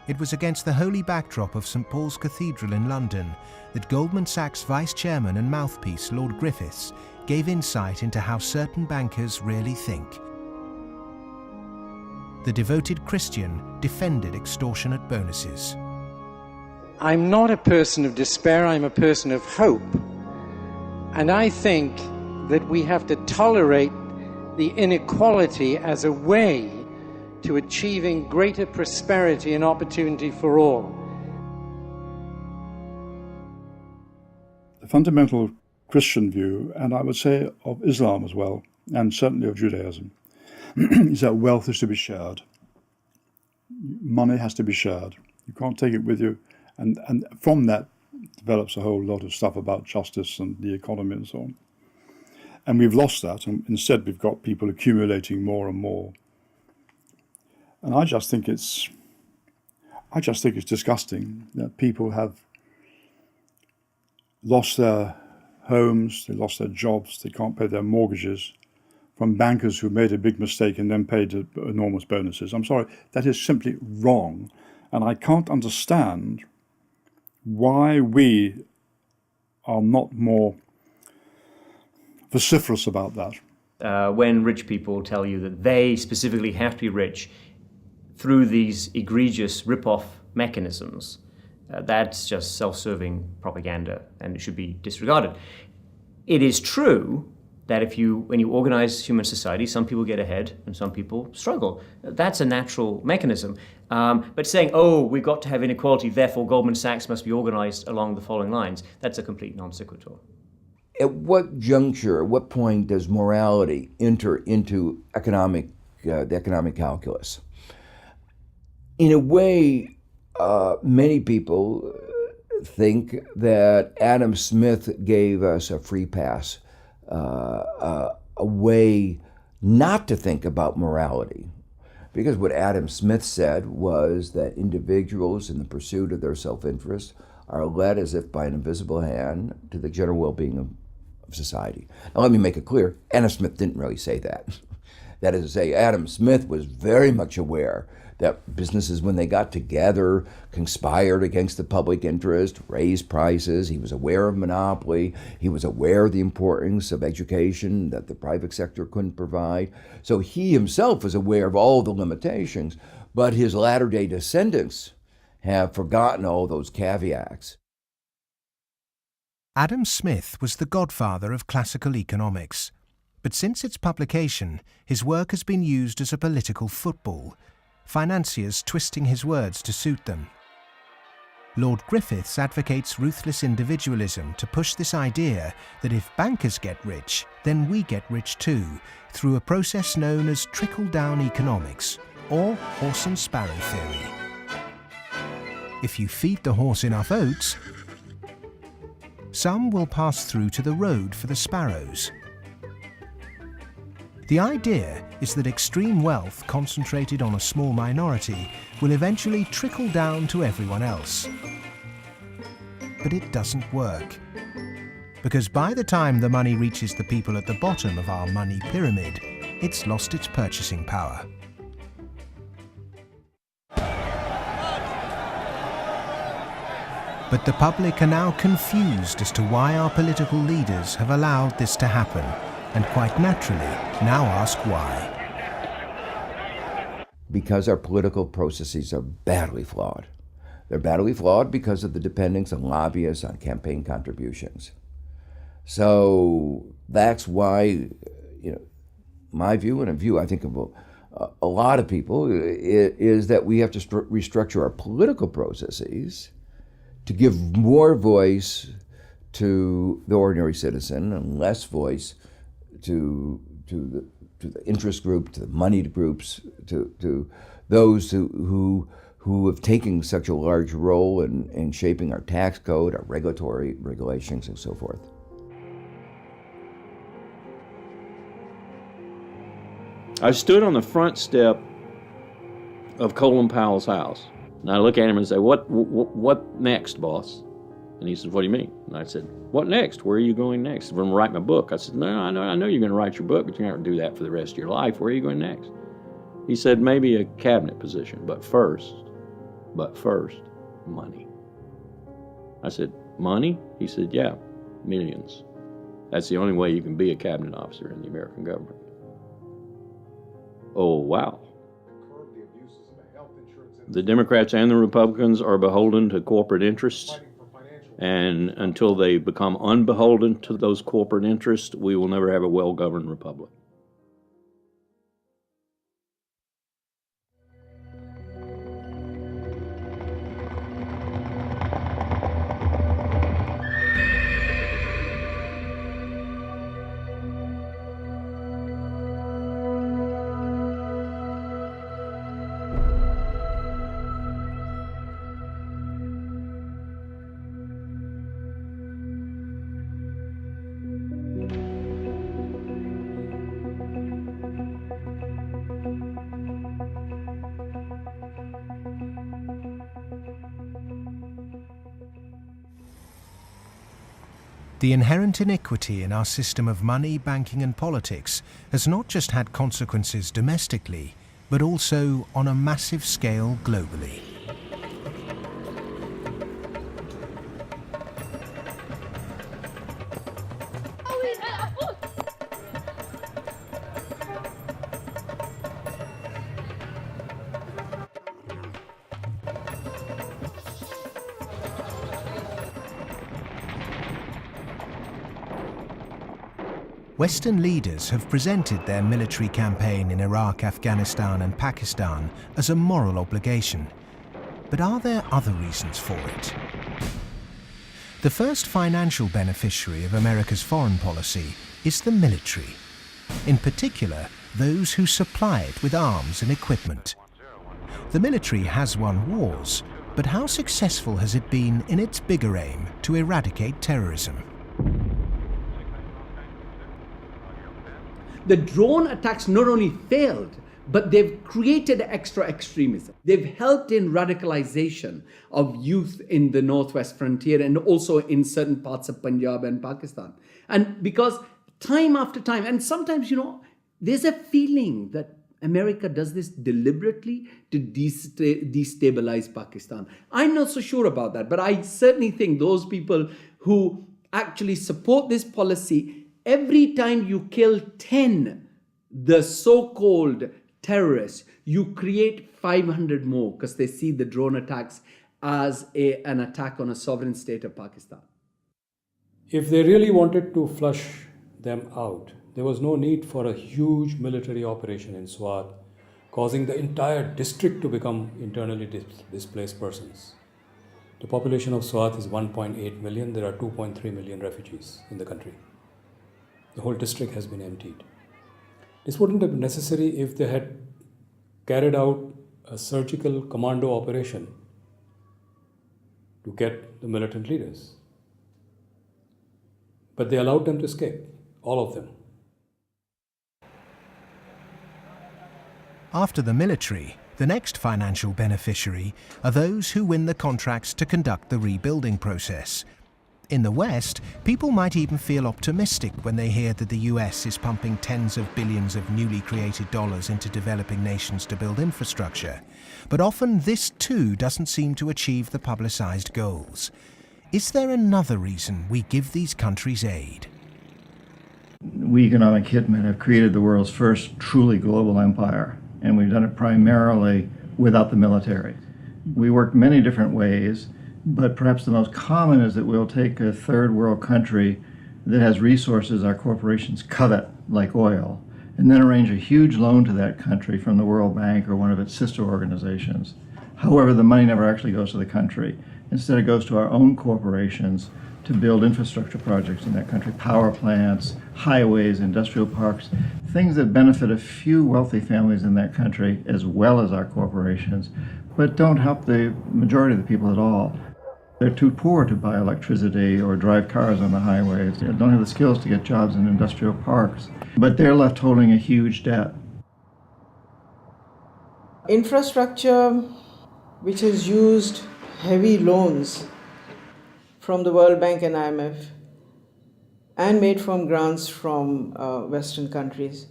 It was against the holy backdrop of St. Paul's Cathedral in London that Goldman Sachs vice chairman and mouthpiece Lord Griffiths gave insight into how certain bankers really think. The devoted Christian defended extortionate bonuses. I'm not a person of despair, I'm a person of hope. And I think that we have to tolerate the inequality as a way to achieving greater prosperity and opportunity for all. The fundamental Christian view, and I would say of Islam as well, and certainly of Judaism, is that wealth is to be shared. money has to be shared. You can't take it with you. And from that develops a whole lot of stuff about justice and the economy and so on. And we've lost that, and instead we've got people accumulating more and more. And I just think it's disgusting that people have lost their homes, they lost their jobs, they can't pay their mortgages from bankers who made a big mistake and then paid enormous bonuses. I'm sorry, that is simply wrong. And I can't understand why we are not more vociferous about that. When rich people tell you that they specifically have to be rich through these egregious rip-off mechanisms, that's just self-serving propaganda and it should be disregarded. It is true that when you organize human society, some people get ahead and some people struggle. That's a natural mechanism. But saying, we've got to have inequality, therefore Goldman Sachs must be organized along the following lines, that's a complete non sequitur. At what juncture, at what point does morality enter into the economic calculus? In a way, many people think that Adam Smith gave us a free pass, a way not to think about morality. Because what Adam Smith said was that individuals in the pursuit of their self-interest are led as if by an invisible hand to the general well-being of society. Now let me make it clear, Adam Smith didn't really say that. That is to say, Adam Smith was very much aware that businesses, when they got together, conspired against the public interest, raised prices. He was aware of monopoly. He was aware of the importance of education that the private sector couldn't provide. So he himself was aware of all the limitations, but his latter-day descendants have forgotten all those caveats. Adam Smith was the godfather of classical economics, but since its publication, his work has been used as a political football, financiers twisting his words to suit them. Lord Griffiths advocates ruthless individualism to push this idea that if bankers get rich, then we get rich too, through a process known as trickle-down economics, or horse and sparrow theory. If you feed the horse enough oats, some will pass through to the road for the sparrows. The idea is that extreme wealth concentrated on a small minority will eventually trickle down to everyone else. But it doesn't work. Because by the time the money reaches the people at the bottom of our money pyramid, it's lost its purchasing power. But the public are now confused as to why our political leaders have allowed this to happen, and quite naturally now ask why. Because our political processes are badly flawed. They're badly flawed because of the dependence on lobbyists, on campaign contributions. So that's why, my view, and a view I think of a lot of people, is that we have to restructure our political processes to give more voice to the ordinary citizen and less voice to the interest group, to the moneyed groups, to those who have taken such a large role in shaping our tax code, our regulatory regulations, and so forth. I stood on the front step of Colin Powell's house, and I look at him and say, what next, boss? And he says, what do you mean? And I said, what next? Where are you going next? I'm going to write my book. I said, no, I know you're going to write your book, but you're not going to do that for the rest of your life. Where are you going next? He said, maybe a cabinet position, but first, money. I said, money? He said, yeah, millions. That's the only way you can be a cabinet officer in the American government. Oh, wow. The Democrats and the Republicans are beholden to corporate interests, and until they become unbeholden to those corporate interests, we will never have a well-governed republic. The inherent iniquity in our system of money, banking and politics has not just had consequences domestically, but also on a massive scale globally. Western leaders have presented their military campaign in Iraq, Afghanistan and Pakistan as a moral obligation. But are there other reasons for it? The first financial beneficiary of America's foreign policy is the military. In particular, those who supply it with arms and equipment. The military has won wars, but how successful has it been in its bigger aim to eradicate terrorism? The drone attacks not only failed, but they've created extra extremism. They've helped in radicalization of youth in the northwest frontier and also in certain parts of Punjab and Pakistan. And because time after time, and sometimes, there's a feeling that America does this deliberately to destabilize Pakistan. I'm not so sure about that, but I certainly think those people who actually support this policy, every time you kill 10, the so-called terrorists, you create 500 more because they see the drone attacks as an attack on a sovereign state of Pakistan. If they really wanted to flush them out, there was no need for a huge military operation in Swat, causing the entire district to become internally displaced persons. The population of Swat is 1.8 million. There are 2.3 million refugees in the country. The whole district has been emptied. This wouldn't have been necessary if they had carried out a surgical commando operation to get the militant leaders. But they allowed them to escape, all of them. After the military, the next financial beneficiary are those who win the contracts to conduct the rebuilding process. In the West, people might even feel optimistic when they hear that the US is pumping tens of billions of newly created dollars into developing nations to build infrastructure. But often this too doesn't seem to achieve the publicized goals. Is there another reason we give these countries aid? We economic hitmen have created the world's first truly global empire, and we've done it primarily without the military. We work many different ways, but perhaps the most common is that we'll take a third world country that has resources our corporations covet, like oil, and then arrange a huge loan to that country from the World Bank or one of its sister organizations. However, the money never actually goes to the country. Instead, it goes to our own corporations to build infrastructure projects in that country, power plants, highways, industrial parks, things that benefit a few wealthy families in that country as well as our corporations, but don't help the majority of the people at all. They're too poor to buy electricity or drive cars on the highways. They don't have the skills to get jobs in industrial parks, but they're left holding a huge debt. Infrastructure which has used heavy loans from the World Bank and IMF and made from grants from Western countries,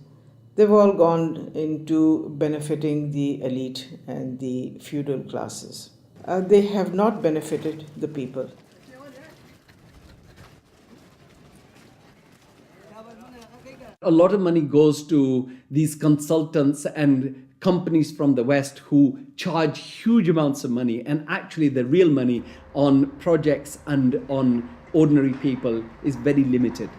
they've all gone into benefiting the elite and the feudal classes. They have not benefited the people. A lot of money goes to these consultants and companies from the West who charge huge amounts of money, and actually the real money on projects and on ordinary people is very limited.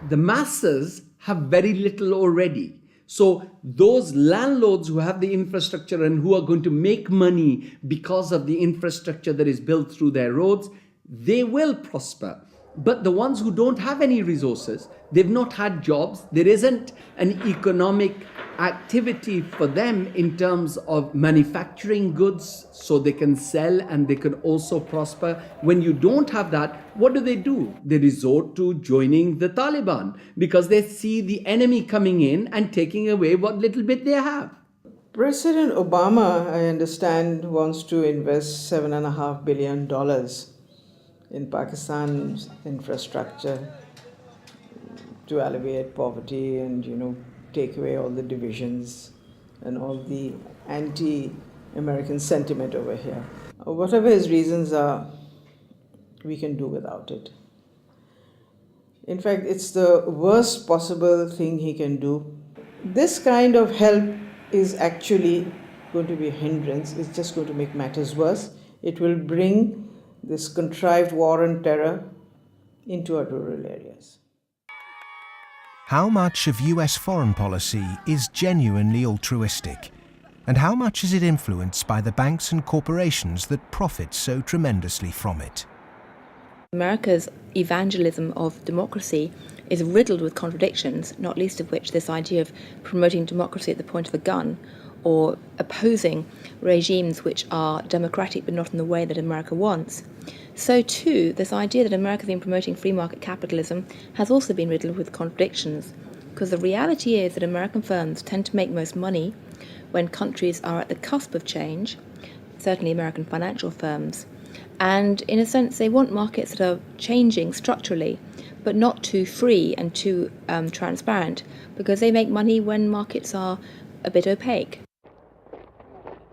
The masses have very little already. So those landlords who have the infrastructure and who are going to make money because of the infrastructure that is built through their roads, they will prosper. But the ones who don't have any resources, they've not had jobs, there isn't an economic activity for them in terms of manufacturing goods so they can sell and they can also prosper. When you don't have that, what do? They resort to joining the Taliban because they see the enemy coming in and taking away what little bit they have. President Obama, I understand, wants to invest $7.5 billion in Pakistan's infrastructure to alleviate poverty and, take away all the divisions and all the anti-American sentiment over here. Whatever his reasons are, we can do without it. In fact, it's the worst possible thing he can do. This kind of help is actually going to be a hindrance. It's just going to make matters worse. It will bring this contrived war and terror into our rural areas. How much of US foreign policy is genuinely altruistic? And how much is it influenced by the banks and corporations that profit so tremendously from it? America's evangelism of democracy is riddled with contradictions, not least of which this idea of promoting democracy at the point of a gun, or opposing regimes which are democratic but not in the way that America wants. So too, this idea that America has been promoting free market capitalism has also been riddled with contradictions, because the reality is that American firms tend to make most money when countries are at the cusp of change, certainly American financial firms, and in a sense they want markets that are changing structurally, but not too free and too transparent, because they make money when markets are a bit opaque.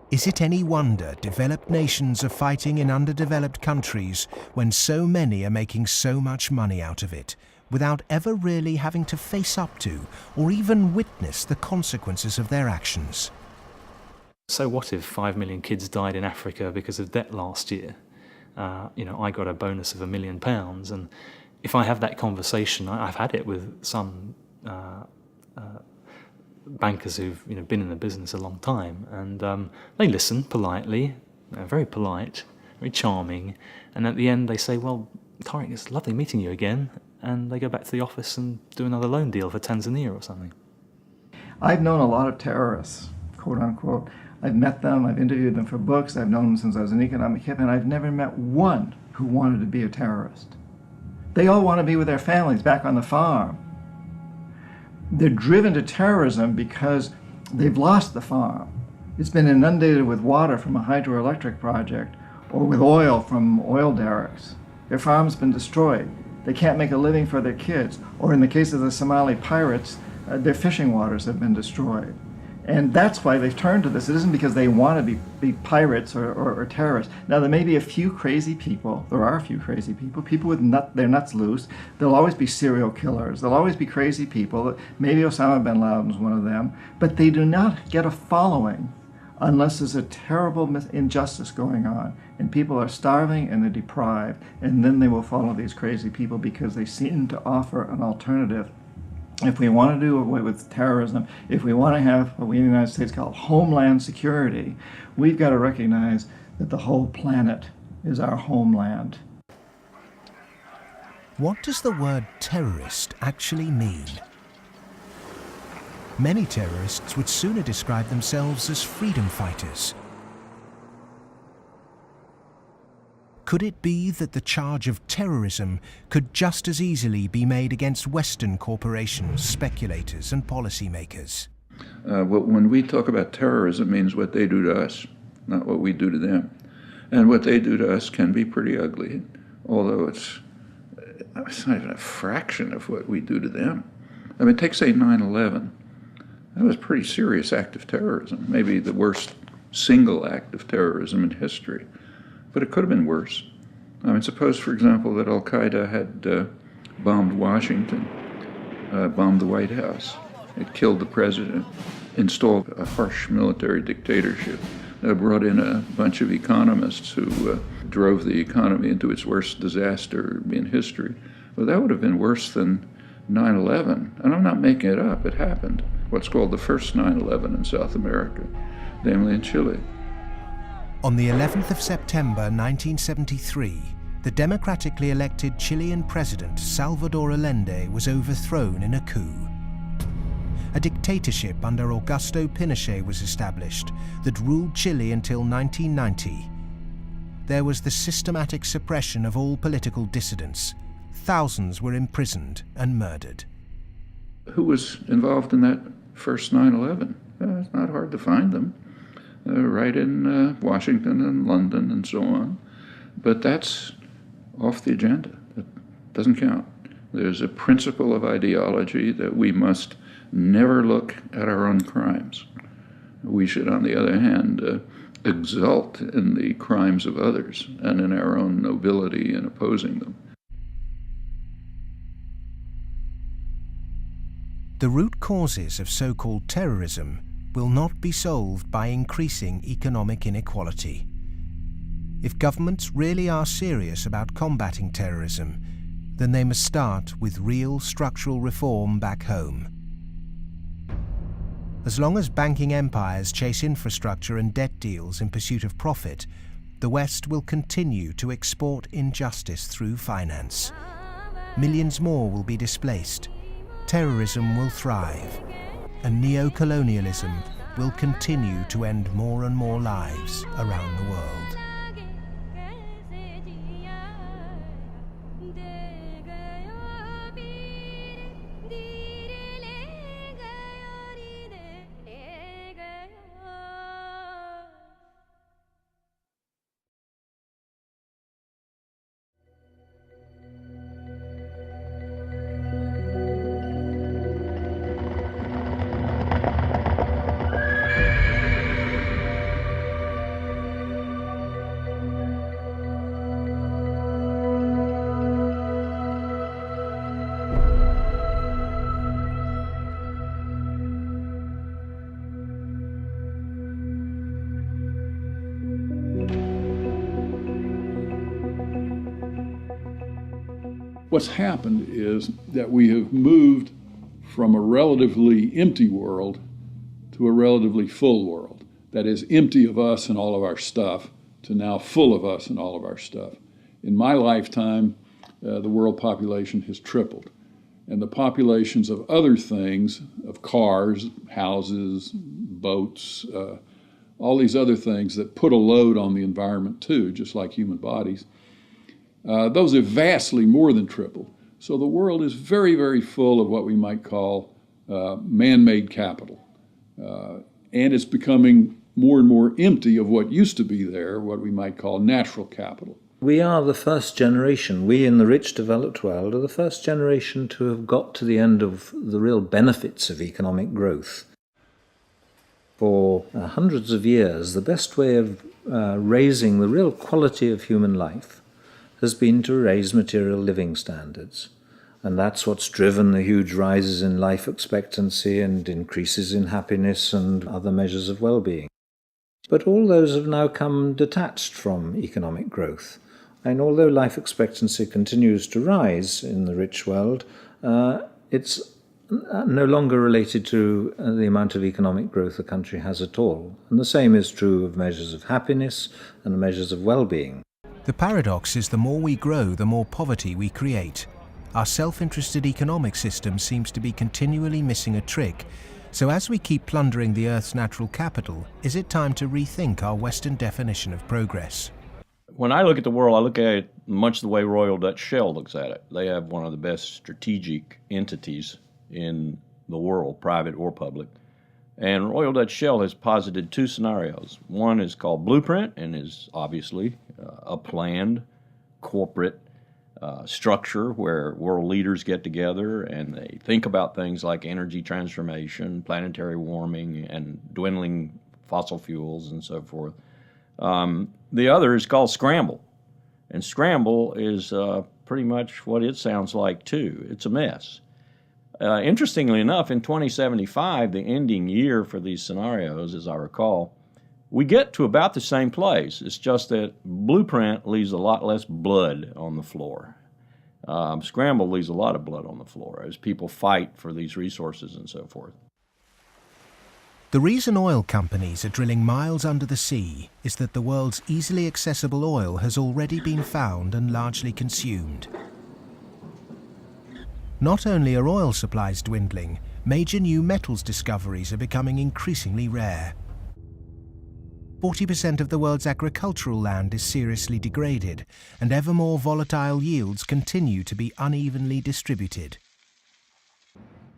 Is it any wonder developed nations are fighting in underdeveloped countries when so many are making so much money out of it, without ever really having to face up to or even witness the consequences of their actions? So what if 5 million kids died in Africa because of debt last year? I got a bonus of £1 million, and if I have that conversation, I've had it with some bankers who've been in the business a long time, and they listen politely, very polite, very charming, and at the end they say, "Well, Tariq, it's lovely meeting you again," and they go back to the office and do another loan deal for Tanzania or something. I've known a lot of terrorists, quote unquote. I've met them, I've interviewed them for books, I've known them since I was an economic hip, and I've never met one who wanted to be a terrorist. They all want to be with their families back on the farm. They're driven to terrorism because they've lost the farm. It's been inundated with water from a hydroelectric project or with oil from oil derricks. Their farm's been destroyed. They can't make a living for their kids. Or in the case of the Somali pirates, their fishing waters have been destroyed. And that's why they've turned to this. It isn't because they want to be pirates or terrorists. Now, there may be a few crazy people. There are a few crazy people with their nuts loose. There'll always be serial killers. There'll always be crazy people. Maybe Osama bin Laden's one of them. But they do not get a following unless there's a terrible injustice going on. And people are starving and they're deprived. And then they will follow these crazy people because they seem to offer an alternative. If we want to do away with terrorism, if we want to have what we in the United States call homeland security, we've got to recognize that the whole planet is our homeland. What does the word terrorist actually mean? Many terrorists would sooner describe themselves as freedom fighters. Could it be that the charge of terrorism could just as easily be made against Western corporations, speculators, and policymakers? When we talk about terrorism, it means what they do to us, not what we do to them. And what they do to us can be pretty ugly, although it's not even a fraction of what we do to them. I mean, take, say, 9/11. That was a pretty serious act of terrorism, maybe the worst single act of terrorism in history. But it could have been worse. I mean, suppose, for example, that Al-Qaeda had bombed Washington, bombed the White House. It killed the president, installed a harsh military dictatorship, brought in a bunch of economists who drove the economy into its worst disaster in history. Well, that would have been worse than 9/11. And I'm not making it up. It happened. What's called the first 9/11 in South America, namely in Chile. On the 11th of September 1973, the democratically elected Chilean president Salvador Allende was overthrown in a coup. A dictatorship under Augusto Pinochet was established that ruled Chile until 1990. There was the systematic suppression of all political dissidents. Thousands were imprisoned and murdered. Who was involved in that first 9/11? It's not hard to find them. Right in Washington and London and so on. But that's off the agenda. It doesn't count. There's a principle of ideology that we must never look at our own crimes. We should, on the other hand, exult in the crimes of others and in our own nobility in opposing them. The root causes of so-called terrorism will not be solved by increasing economic inequality. If governments really are serious about combating terrorism, then they must start with real structural reform back home. As long as banking empires chase infrastructure and debt deals in pursuit of profit, the West will continue to export injustice through finance. Millions more will be displaced, terrorism will thrive, and neo-colonialism will continue to end more and more lives around the world. What's happened is that we have moved from a relatively empty world to a relatively full world. That is, empty of us and all of our stuff to now full of us and all of our stuff. In my lifetime, the world population has tripled. And the populations of other things, of cars, houses, boats, all these other things that put a load on the environment too, just like human bodies, those have vastly more than tripled. So the world is very, very full of what we might call man-made capital. And it's becoming more and more empty of what used to be there, what we might call natural capital. We are the first generation, we in the rich developed world are the first generation to have got to the end of the real benefits of economic growth. For hundreds of years, the best way of raising the real quality of human life has been to raise material living standards. And that's what's driven the huge rises in life expectancy and increases in happiness and other measures of well-being. But all those have now come detached from economic growth. And although life expectancy continues to rise in the rich world, it's no longer related to the amount of economic growth a country has at all. And the same is true of measures of happiness and measures of well-being. The paradox is the more we grow, the more poverty we create. Our self-interested economic system seems to be continually missing a trick. So as we keep plundering the Earth's natural capital, is it time to rethink our Western definition of progress? When I look at the world, I look at it much the way Royal Dutch Shell looks at it. They have one of the best strategic entities in the world, private or public. And Royal Dutch Shell has posited two scenarios. One is called Blueprint and is obviously a planned corporate structure where world leaders get together and they think about things like energy transformation, planetary warming, and dwindling fossil fuels and so forth. The other is called Scramble. And Scramble is pretty much what it sounds like too. It's a mess. Interestingly enough, in 2075, the ending year for these scenarios, as I recall, we get to about the same place. It's just that Blueprint leaves a lot less blood on the floor. Scramble leaves a lot of blood on the floor as people fight for these resources and so forth. The reason oil companies are drilling miles under the sea is that the world's easily accessible oil has already been found and largely consumed. Not only are oil supplies dwindling, major new metals discoveries are becoming increasingly rare. 40% of the world's agricultural land is seriously degraded, and ever more volatile yields continue to be unevenly distributed.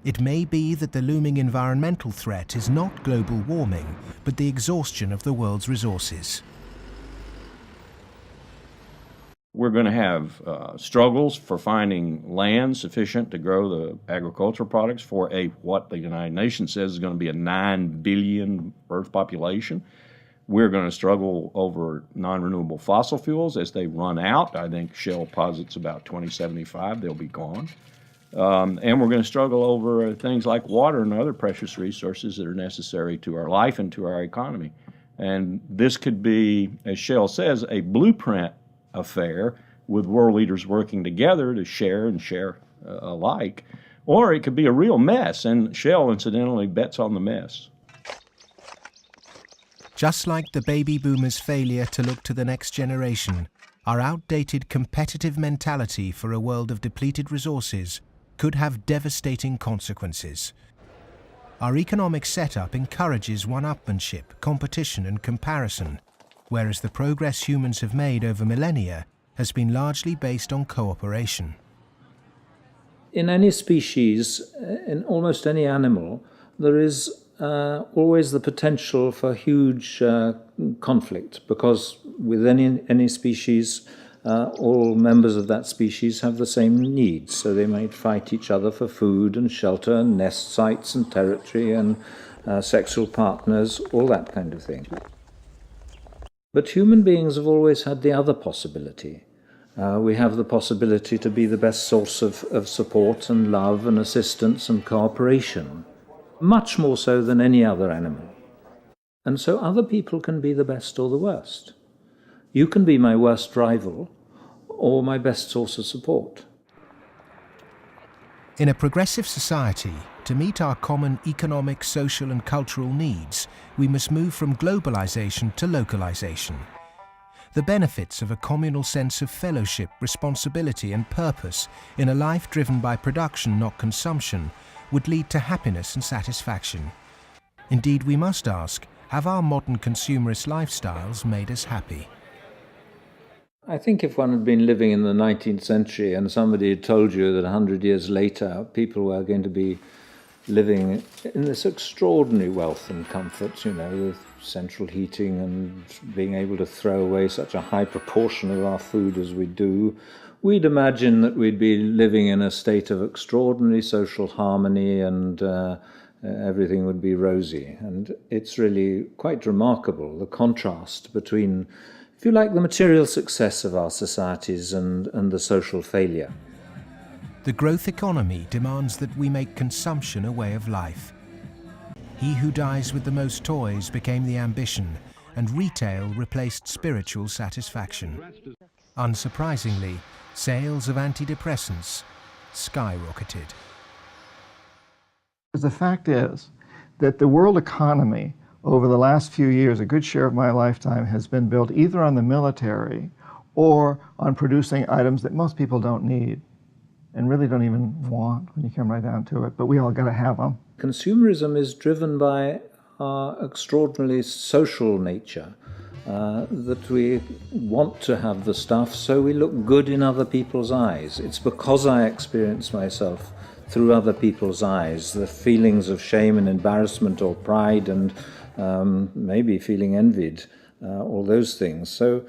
It may be that the looming environmental threat is not global warming, but the exhaustion of the world's resources. We're We're going to have struggles for finding land sufficient to grow the agricultural products for what the United Nations says is going to be a 9 billion Earth population. We're going to struggle over non-renewable fossil fuels as they run out. I think Shell posits about 2075 they'll be gone. And we're going to struggle over things like water and other precious resources that are necessary to our life and to our economy. And this could be, as Shell says, a blueprint affair with world leaders working together to share alike. Or it could be a real mess, and Shell, incidentally, bets on the mess. Just like the baby boomers' failure to look to the next generation, our outdated competitive mentality for a world of depleted resources could have devastating consequences. Our economic setup encourages one-upmanship, competition and comparison, whereas the progress humans have made over millennia has been largely based on cooperation. In any species, in almost any animal, there is always the potential for huge conflict, because with any species, all members of that species have the same needs, so they might fight each other for food and shelter and nest sites and territory and sexual partners, all that kind of thing. But human beings have always had the other possibility. We have the possibility to be the best source of support and love and assistance and cooperation, much more so than any other animal. And so other people can be the best or the worst. You can be my worst rival or my best source of support. In a progressive society, to meet our common economic, social and cultural needs, we must move from globalization to localization. The benefits of a communal sense of fellowship, responsibility and purpose in a life driven by production, not consumption, would lead to happiness and satisfaction. Indeed, we must ask, have our modern consumerist lifestyles made us happy? I think if one had been living in the 19th century and somebody had told you that 100 years later people were going to be living in this extraordinary wealth and comfort, with central heating and being able to throw away such a high proportion of our food as we do, we'd imagine that we'd be living in a state of extraordinary social harmony and everything would be rosy. And it's really quite remarkable, the contrast between, if you like, the material success of our societies and the social failure. The growth economy demands that we make consumption a way of life. He who dies with the most toys became the ambition, and retail replaced spiritual satisfaction. Unsurprisingly, sales of antidepressants skyrocketed. The fact is that the world economy over the last few years, a good share of my lifetime, has been built either on the military or on producing items that most people don't need and really don't even want when you come right down to it, but we all got to have them. Consumerism is driven by our extraordinarily social nature, that we want to have the stuff so we look good in other people's eyes. It's because I experience myself through other people's eyes, the feelings of shame and embarrassment or pride and maybe feeling envied, all those things. So,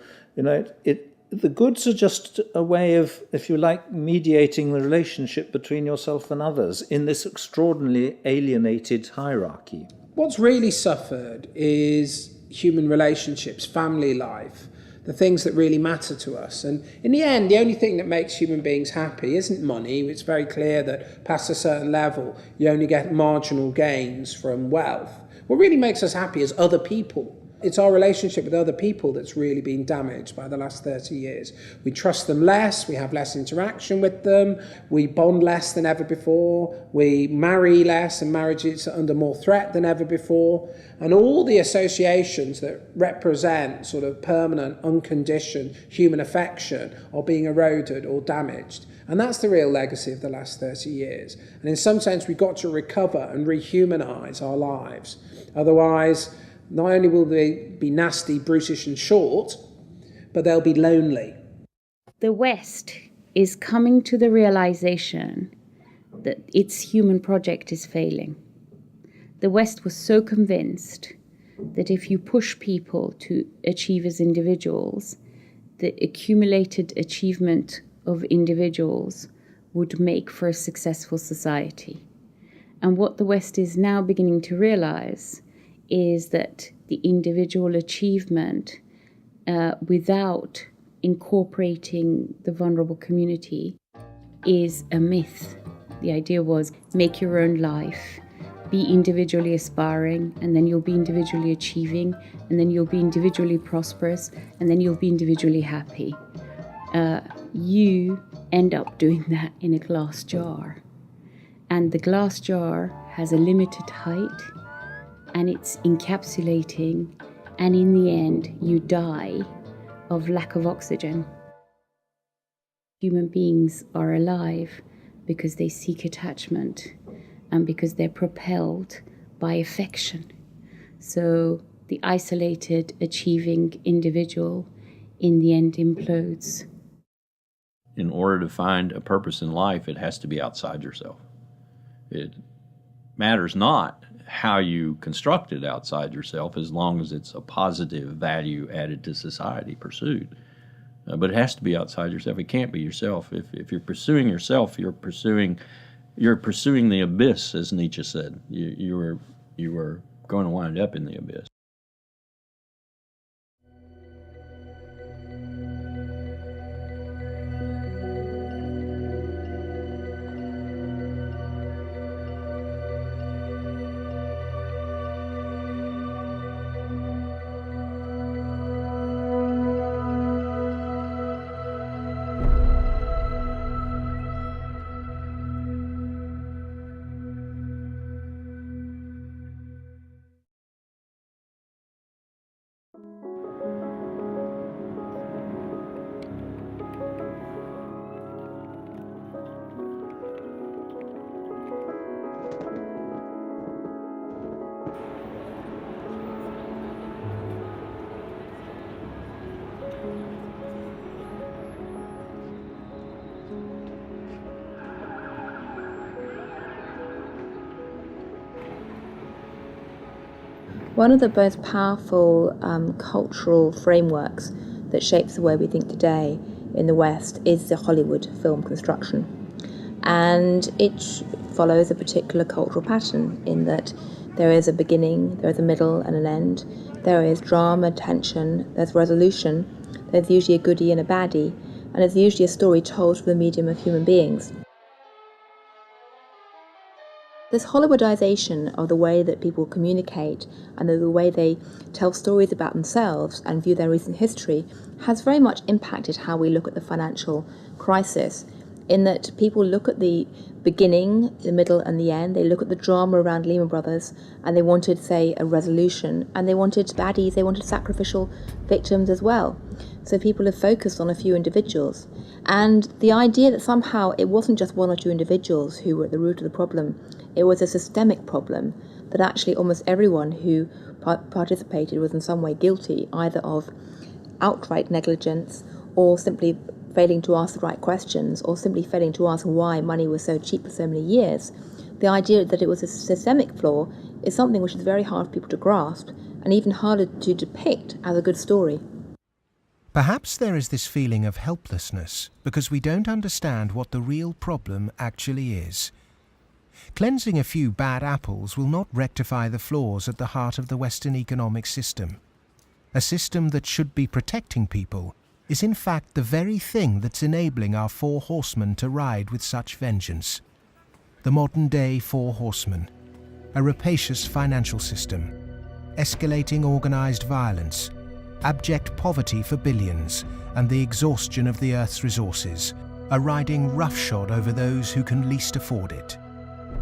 the goods are just a way of, if you like, mediating the relationship between yourself and others in this extraordinarily alienated hierarchy. What's really suffered is human relationships, family life, the things that really matter to us. And in the end, the only thing that makes human beings happy isn't money. It's very clear that past a certain level, you only get marginal gains from wealth. What really makes us happy is other people. It's our relationship with other people that's really been damaged by the last 30 years. We trust them less, we have less interaction with them, we bond less than ever before, we marry less and marriages are under more threat than ever before. And all the associations that represent sort of permanent, unconditioned human affection are being eroded or damaged. And that's the real legacy of the last 30 years. And in some sense, we've got to recover and rehumanize our lives. Otherwise, not only will they be nasty, brutish and short, but they'll be lonely. The West is coming to the realization that its human project is failing. The West was so convinced that if you push people to achieve as individuals, the accumulated achievement of individuals would make for a successful society. And what the West is now beginning to realize is that the individual achievement without incorporating the vulnerable community is a myth. The idea was make your own life, be individually aspiring, and then you'll be individually achieving, and then you'll be individually prosperous, and then you'll be individually happy. You end up doing that in a glass jar. And the glass jar has a limited height, and it's encapsulating, and in the end, you die of lack of oxygen. Human beings are alive because they seek attachment and because they're propelled by affection. So the isolated, achieving individual in the end implodes. In order to find a purpose in life, it has to be outside yourself. It matters not how you construct it outside yourself, as long as it's a positive value added to society pursued. But it has to be outside yourself. It can't be yourself. If you're pursuing yourself, you're pursuing the abyss, as Nietzsche said. You are going to wind up in the abyss. One of the most powerful cultural frameworks that shapes the way we think today in the West is the Hollywood film construction. And it follows a particular cultural pattern in that there is a beginning, there is a middle and an end, there is drama, tension, there's resolution, there's usually a goodie and a baddie, and there's usually a story told through the medium of human beings. This Hollywoodization of the way that people communicate and the way they tell stories about themselves and view their recent history has very much impacted how we look at the financial crisis, in that people look at the beginning, the middle and the end. They look at the drama around Lehman Brothers and they wanted, say, a resolution, and they wanted baddies, they wanted sacrificial victims as well. So people have focused on a few individuals. And the idea that somehow it wasn't just one or two individuals who were at the root of the problem, it was a systemic problem, that actually almost everyone who participated was in some way guilty, either of outright negligence or simply failing to ask the right questions or simply failing to ask why money was so cheap for so many years. The idea that it was a systemic flaw is something which is very hard for people to grasp and even harder to depict as a good story. Perhaps there is this feeling of helplessness because we don't understand what the real problem actually is. Cleansing a few bad apples will not rectify the flaws at the heart of the Western economic system. A system that should be protecting people is in fact the very thing that's enabling our four horsemen to ride with such vengeance. The modern-day four horsemen: a rapacious financial system, escalating organized violence, abject poverty for billions, and the exhaustion of the Earth's resources, are riding roughshod over those who can least afford it.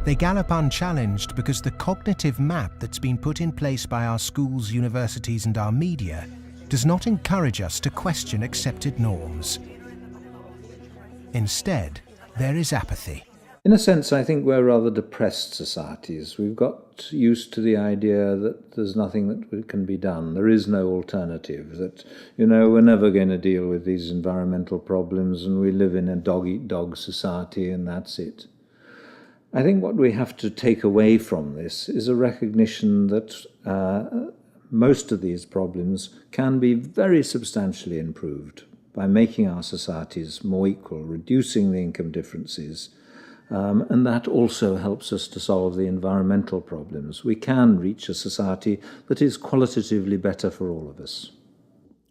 They gallop unchallenged because the cognitive map that's been put in place by our schools, universities, and our media does not encourage us to question accepted norms. Instead, there is apathy. In a sense, I think we're rather depressed societies. We've got used to the idea that there's nothing that can be done. There is no alternative, that, we're never going to deal with these environmental problems and we live in a dog-eat-dog society and that's it. I think what we have to take away from this is a recognition that most of these problems can be very substantially improved by making our societies more equal, reducing the income differences, and that also helps us to solve the environmental problems. We can reach a society that is qualitatively better for all of us.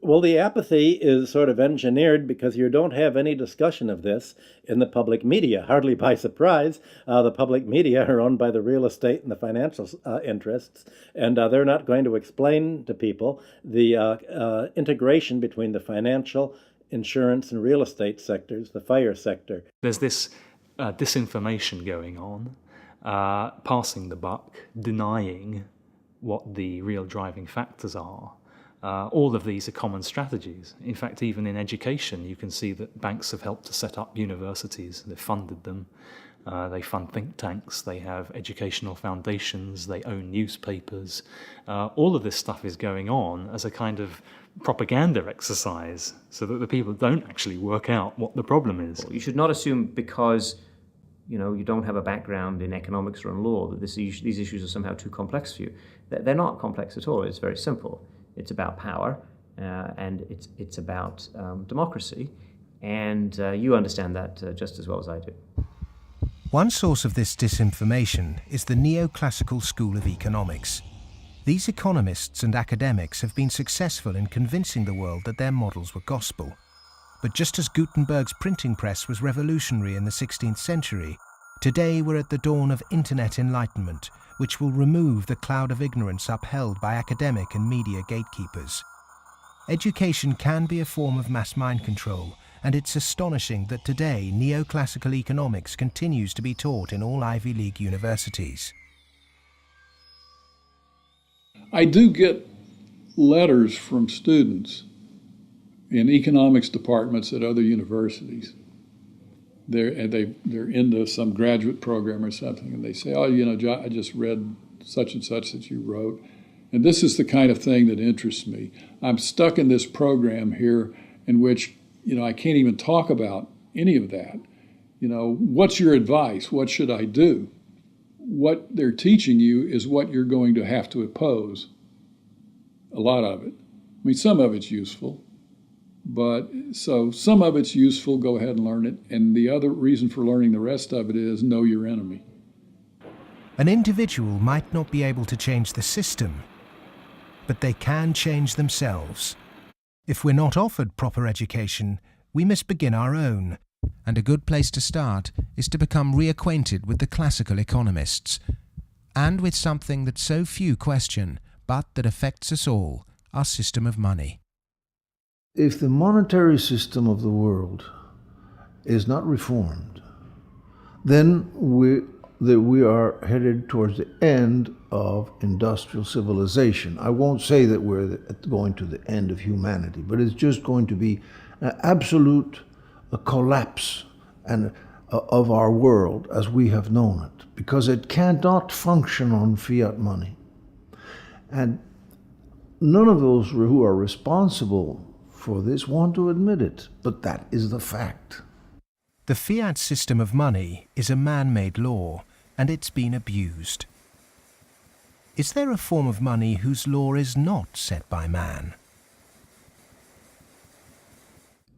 Well, the apathy is sort of engineered because you don't have any discussion of this in the public media. Hardly by surprise, the public media are owned by the real estate and the financial interests, and they're not going to explain to people the integration between the financial, insurance, and real estate sectors, the FIRE sector. There's this disinformation going on, passing the buck, denying what the real driving factors are. All of these are common strategies. In fact, even in education, you can see that banks have helped to set up universities. They've funded them. They fund think tanks. They have educational foundations. They own newspapers. All of this stuff is going on as a kind of propaganda exercise so that the people don't actually work out what the problem is. You should not assume because you don't have a background in economics or in law that these issues are somehow too complex for you. They're not complex at all. It's very simple. It's about power, and it's about democracy, and you understand that just as well as I do. One source of this disinformation is the neoclassical school of economics. These economists and academics have been successful in convincing the world that their models were gospel. But just as Gutenberg's printing press was revolutionary in the 16th century, today we're at the dawn of internet enlightenment, which will remove the cloud of ignorance upheld by academic and media gatekeepers. Education can be a form of mass mind control, and it's astonishing that today neoclassical economics continues to be taught in all Ivy League universities. I do get letters from students in economics departments at other universities. They're into some graduate program or something, and they say, "Oh, John, I just read such and such that you wrote, and this is the kind of thing that interests me. I'm stuck in this program here in which, I can't even talk about any of that. What's your advice? What should I do?" What they're teaching you is what you're going to have to oppose. A lot of it. I mean, some of it's useful. But so some of it's useful, go ahead and learn it. And the other reason for learning the rest of it is know your enemy. An individual might not be able to change the system, but they can change themselves. If we're not offered proper education, we must begin our own. And a good place to start is to become reacquainted with the classical economists, and with something that so few question, but that affects us all, our system of money. If the monetary system of the world is not reformed, then we are headed towards the end of industrial civilization. I won't say that we're going to the end of humanity, but it's just going to be an absolute collapse of our world as we have known it, because it cannot function on fiat money. And none of those who are responsible for this want to admit it, but that is the fact. The fiat system of money is a man-made law, and it's been abused. Is there a form of money whose law is not set by man?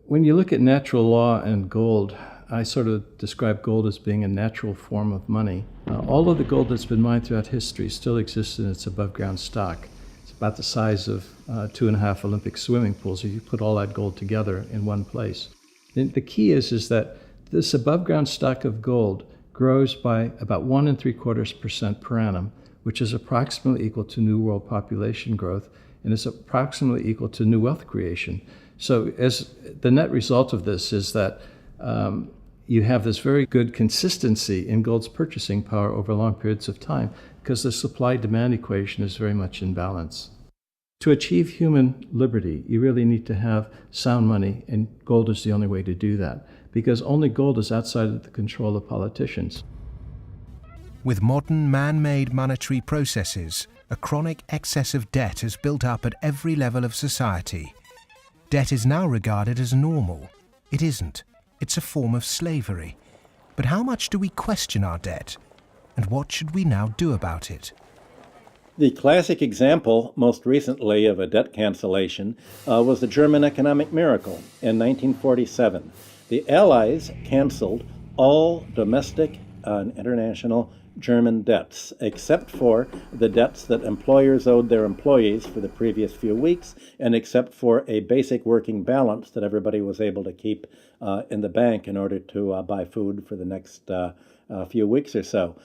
When you look at natural law and gold, I sort of describe gold as being a natural form of money. All of the gold that's been mined throughout history still exists in its above-ground stock. About the size of 2.5 Olympic swimming pools if you put all that gold together in one place. And the key is that this above ground stock of gold grows by about 1 3/4% per annum, which is approximately equal to New World population growth, and is approximately equal to new wealth creation. So as the net result of this is that you have this very good consistency in gold's purchasing power over long periods of time, because the supply-demand equation is very much in balance. To achieve human liberty, you really need to have sound money, and gold is the only way to do that, because only gold is outside of the control of politicians. With modern man-made monetary processes, a chronic excess of debt has built up at every level of society. Debt is now regarded as normal. It isn't. It's a form of slavery. But how much do we question our debt? And what should we now do about it? The classic example, most recently, of a debt cancellation was the German economic miracle in 1947. The Allies canceled all domestic and international German debts, except for the debts that employers owed their employees for the previous few weeks, and except for a basic working balance that everybody was able to keep in the bank in order to buy food for the next few weeks or so.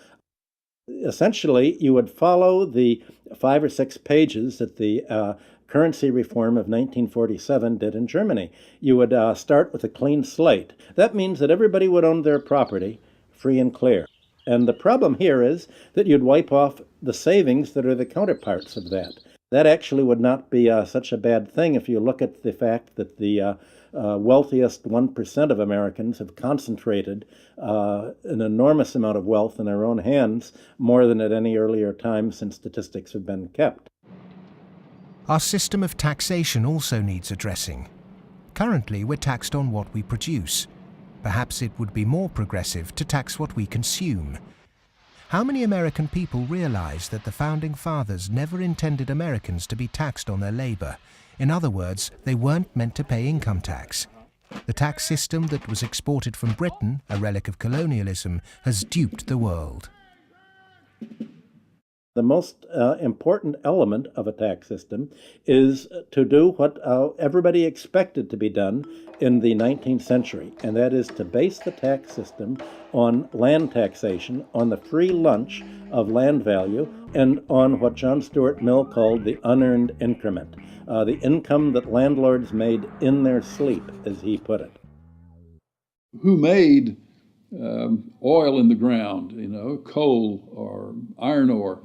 Essentially, you would follow the 5 or 6 pages that the currency reform of 1947 did in Germany. You would start with a clean slate. That means that everybody would own their property free and clear. And the problem here is that you'd wipe off the savings that are the counterparts of that. That actually would not be such a bad thing if you look at the fact that the wealthiest 1% of Americans have concentrated an enormous amount of wealth in their own hands, more than at any earlier time since statistics have been kept. Our system of taxation also needs addressing. Currently, we're taxed on what we produce. Perhaps it would be more progressive to tax what we consume. How many American people realize that the Founding Fathers never intended Americans to be taxed on their labor? In other words, they weren't meant to pay income tax. The tax system that was exported from Britain, a relic of colonialism, has duped the world. The most important element of a tax system is to do what everybody expected to be done in the 19th century, and that is to base the tax system on land taxation, on the free lunch of land value, and on what John Stuart Mill called the unearned increment, the income that landlords made in their sleep, as he put it. Who made oil in the ground, coal or iron ore?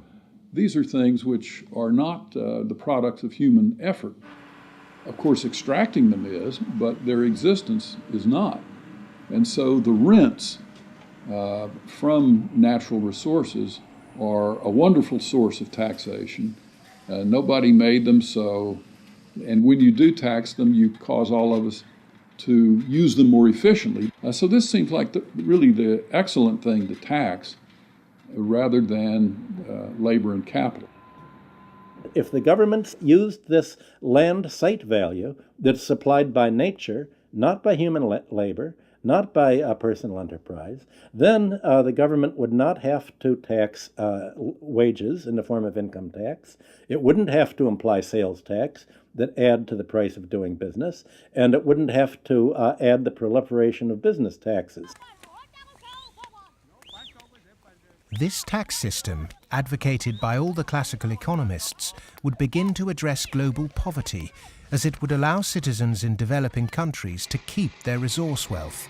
These are things which are not the products of human effort. Of course, extracting them is, but their existence is not. And so the rents from natural resources are a wonderful source of taxation. Nobody made them so, and when you do tax them, you cause all of us to use them more efficiently. So this seems like really the excellent thing to tax, rather than labor and capital. If the governments used this land site value that's supplied by nature, not by human labor, not by personal enterprise, then the government would not have to tax wages in the form of income tax. It wouldn't have to imply sales tax that add to the price of doing business, and it wouldn't have to add the proliferation of business taxes. This tax system, advocated by all the classical economists, would begin to address global poverty, as it would allow citizens in developing countries to keep their resource wealth.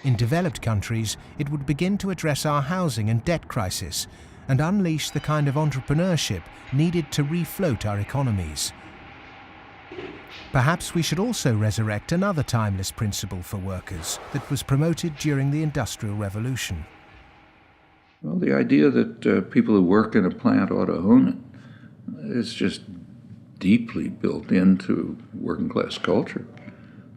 In developed countries, it would begin to address our housing and debt crisis and unleash the kind of entrepreneurship needed to refloat our economies. Perhaps we should also resurrect another timeless principle for workers that was promoted during the Industrial Revolution. Well, the idea that people who work in a plant ought to own it is just deeply built into working class culture.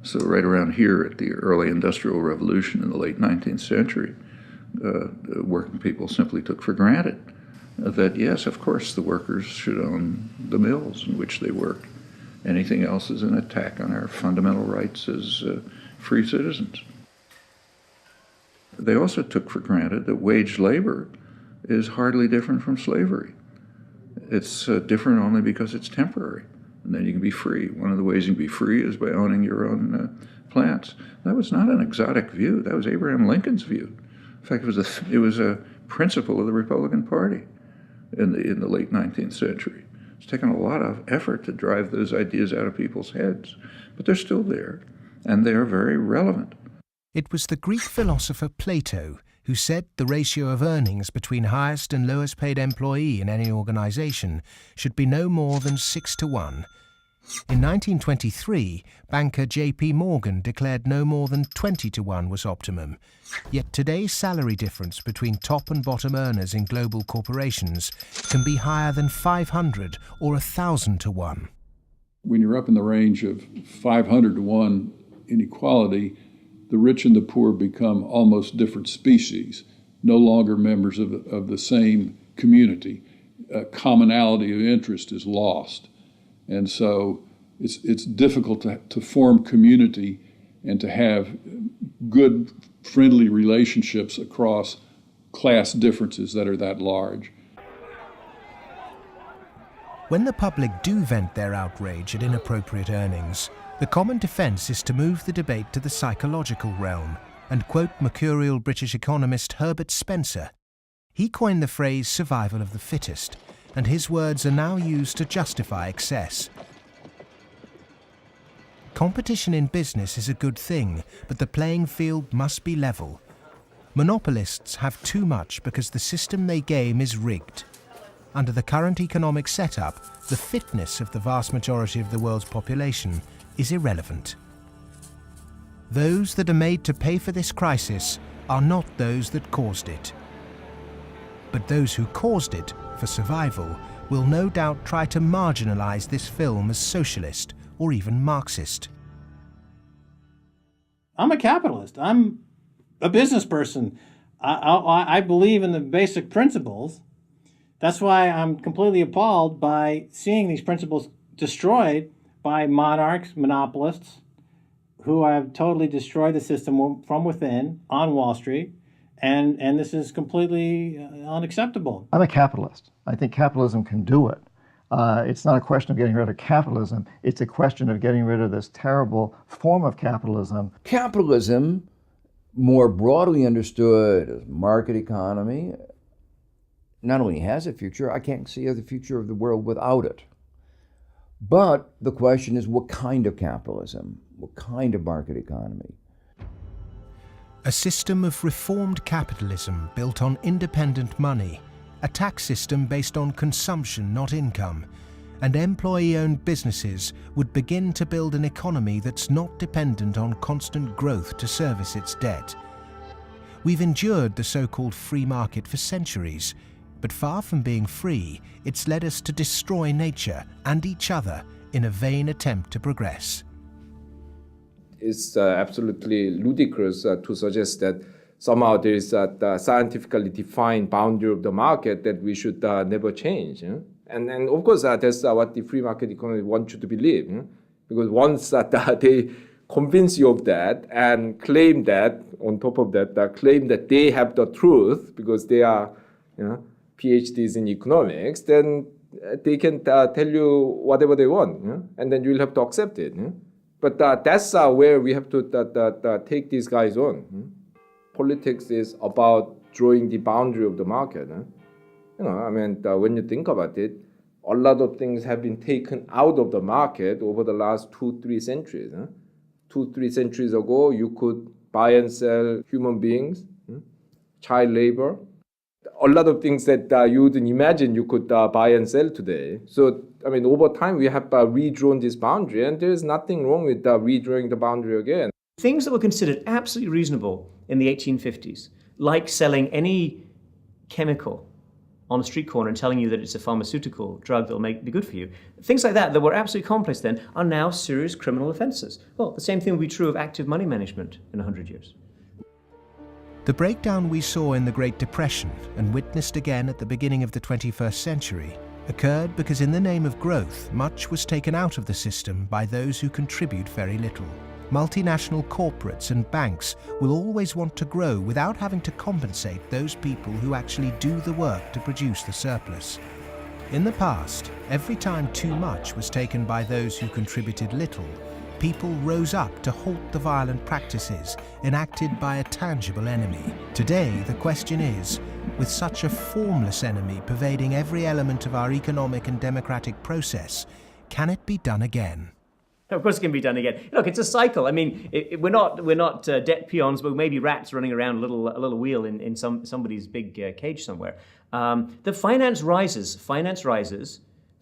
So right around here at the early Industrial Revolution in the late 19th century, working people simply took for granted that, yes, of course, the workers should own the mills in which they work. Anything else is an attack on our fundamental rights as free citizens. They also took for granted that wage labor is hardly different from slavery. It's different only because it's temporary, and then you can be free. One of the ways you can be free is by owning your own plants. That was not an exotic view. That was Abraham Lincoln's view. In fact, it was a principle of the Republican Party in the late 19th century. It's taken a lot of effort to drive those ideas out of people's heads, but they're still there, and they are very relevant. It was the Greek philosopher Plato who said the ratio of earnings between highest and lowest paid employee in any organization should be no more than 6-1. In 1923, banker J.P. Morgan declared no more than 20-1 was optimum. Yet today's salary difference between top and bottom earners in global corporations can be higher than 500 or 1,000-1. When you're up in the range of 500-1 inequality, the rich and the poor become almost different species, no longer members of the same community. commonality of interest is lost. And so it's difficult to form community and to have good, friendly relationships across class differences that are that large. When the public do vent their outrage at inappropriate earnings, the common defence is to move the debate to the psychological realm and quote mercurial British economist Herbert Spencer. He coined the phrase survival of the fittest, and his words are now used to justify excess. Competition in business is a good thing, but the playing field must be level. Monopolists have too much because the system they game is rigged. Under the current economic setup, the fitness of the vast majority of the world's population is irrelevant. Those that are made to pay for this crisis are not those that caused it. But those who caused it, for survival, will no doubt try to marginalize this film as socialist or even Marxist. I'm a capitalist. I'm a business person. I believe in the basic principles. That's why I'm completely appalled by seeing these principles destroyed by monarchs, monopolists, who have totally destroyed the system from within on Wall Street. And this is completely unacceptable. I'm a capitalist. I think capitalism can do it. It's not a question of getting rid of capitalism. It's a question of getting rid of this terrible form of capitalism. Capitalism, more broadly understood as market economy, not only has a future, I can't see the future of the world without it. But the question is, what kind of capitalism? What kind of market economy? A system of reformed capitalism built on independent money, a tax system based on consumption, not income, and employee-owned businesses would begin to build an economy that's not dependent on constant growth to service its debt. We've endured the so-called free market for centuries, but far from being free, it's led us to destroy nature and each other in a vain attempt to progress. It's absolutely ludicrous to suggest that somehow there is a scientifically defined boundary of the market that we should never change. And of course, that's what the free market economy wants you to believe. Because once they convince you of that and claim that, on top of that, claim that they have the truth because they are PhDs in economics, then they can tell you whatever they want, and then you'll have to accept it. But that's where we have to take these guys on. Politics is about drawing the boundary of the market. When you think about it, a lot of things have been taken out of the market over the last 2-3 centuries. 2-3 centuries ago, you could buy and sell human beings, child labor, a lot of things that you wouldn't imagine you could buy and sell today. So, over time, we have redrawn this boundary, and there is nothing wrong with redrawing the boundary again. Things that were considered absolutely reasonable in the 1850s, like selling any chemical on a street corner and telling you that it's a pharmaceutical drug that will be good for you, things like that were absolutely commonplace then, are now serious criminal offences. Well, the same thing will be true of active money management in 100 years. The breakdown we saw in the Great Depression and witnessed again at the beginning of the 21st century occurred because in the name of growth, much was taken out of the system by those who contribute very little. Multinational corporates and banks will always want to grow without having to compensate those people who actually do the work to produce the surplus. In the past, every time too much was taken by those who contributed little, people rose up to halt the violent practices enacted by a tangible enemy. Today, the question is, with such a formless enemy pervading every element of our economic and democratic process, can it be done again? Of course it can be done again. Look, it's a cycle. We're not debt peons, but maybe rats running around a little wheel in somebody's big cage somewhere. The finance rises.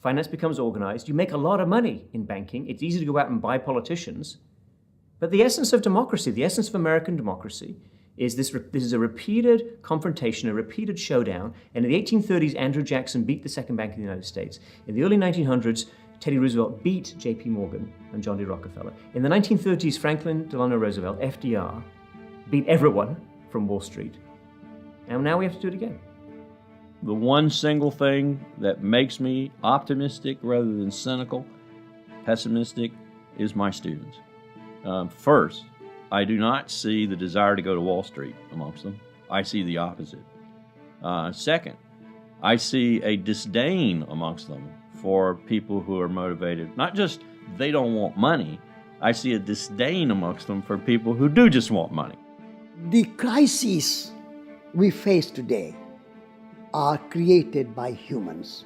Finance becomes organized. You make a lot of money in banking. It's easy to go out and buy politicians. But the essence of democracy, the essence of American democracy, is this is a repeated confrontation, a repeated showdown. And in the 1830s, Andrew Jackson beat the second bank in the United States. In the early 1900s, Teddy Roosevelt beat J.P. Morgan and John D. Rockefeller. In the 1930s, Franklin Delano Roosevelt, FDR, beat everyone from Wall Street. And now we have to do it again. the one single thing that makes me optimistic rather than cynical, pessimistic, is my students. First, I do not see the desire to go to Wall Street amongst them. I see the opposite. Second, I see a disdain amongst them for people who are motivated. Not just they don't want money, I see a disdain amongst them for people who do just want money. The crises we face today are created by humans.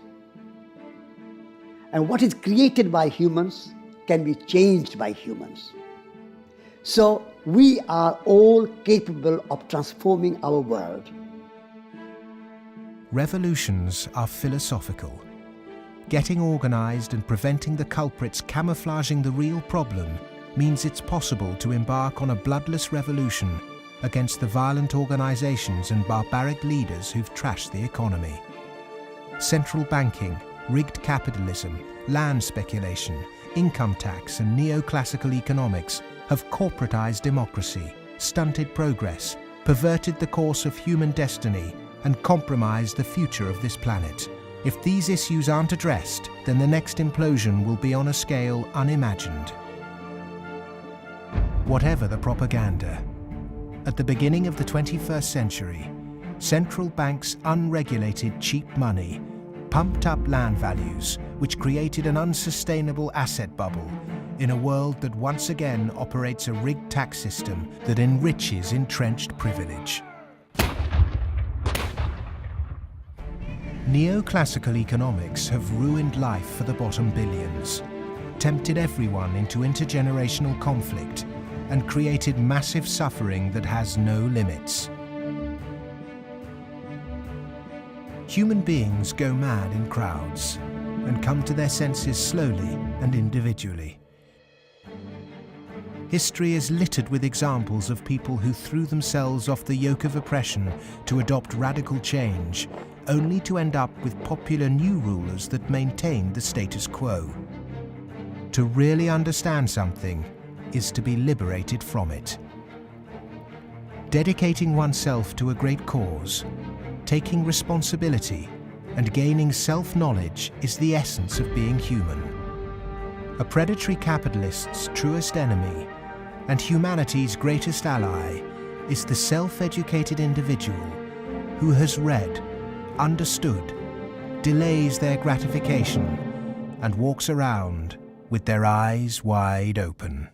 And what is created by humans can be changed by humans. So we are all capable of transforming our world. Revolutions are philosophical. Getting organized and preventing the culprits camouflaging the real problem means it's possible to embark on a bloodless revolution against the violent organizations and barbaric leaders who've trashed the economy. Central banking, rigged capitalism, land speculation, income tax and neoclassical economics have corporatized democracy, stunted progress, perverted the course of human destiny and compromised the future of this planet. If these issues aren't addressed, then the next implosion will be on a scale unimagined. Whatever the propaganda, at the beginning of the 21st century, central banks' unregulated cheap money pumped up land values, which created an unsustainable asset bubble in a world that once again operates a rigged tax system that enriches entrenched privilege. Neoclassical economics have ruined life for the bottom billions, tempted everyone into intergenerational conflict, and created massive suffering that has no limits. Human beings go mad in crowds and come to their senses slowly and individually. History is littered with examples of people who threw themselves off the yoke of oppression to adopt radical change, only to end up with popular new rulers that maintained the status quo. To really understand something is to be liberated from it. Dedicating oneself to a great cause, taking responsibility, and gaining self-knowledge is the essence of being human. A predatory capitalist's truest enemy and humanity's greatest ally is the self-educated individual who has read, understood, delays their gratification, and walks around with their eyes wide open.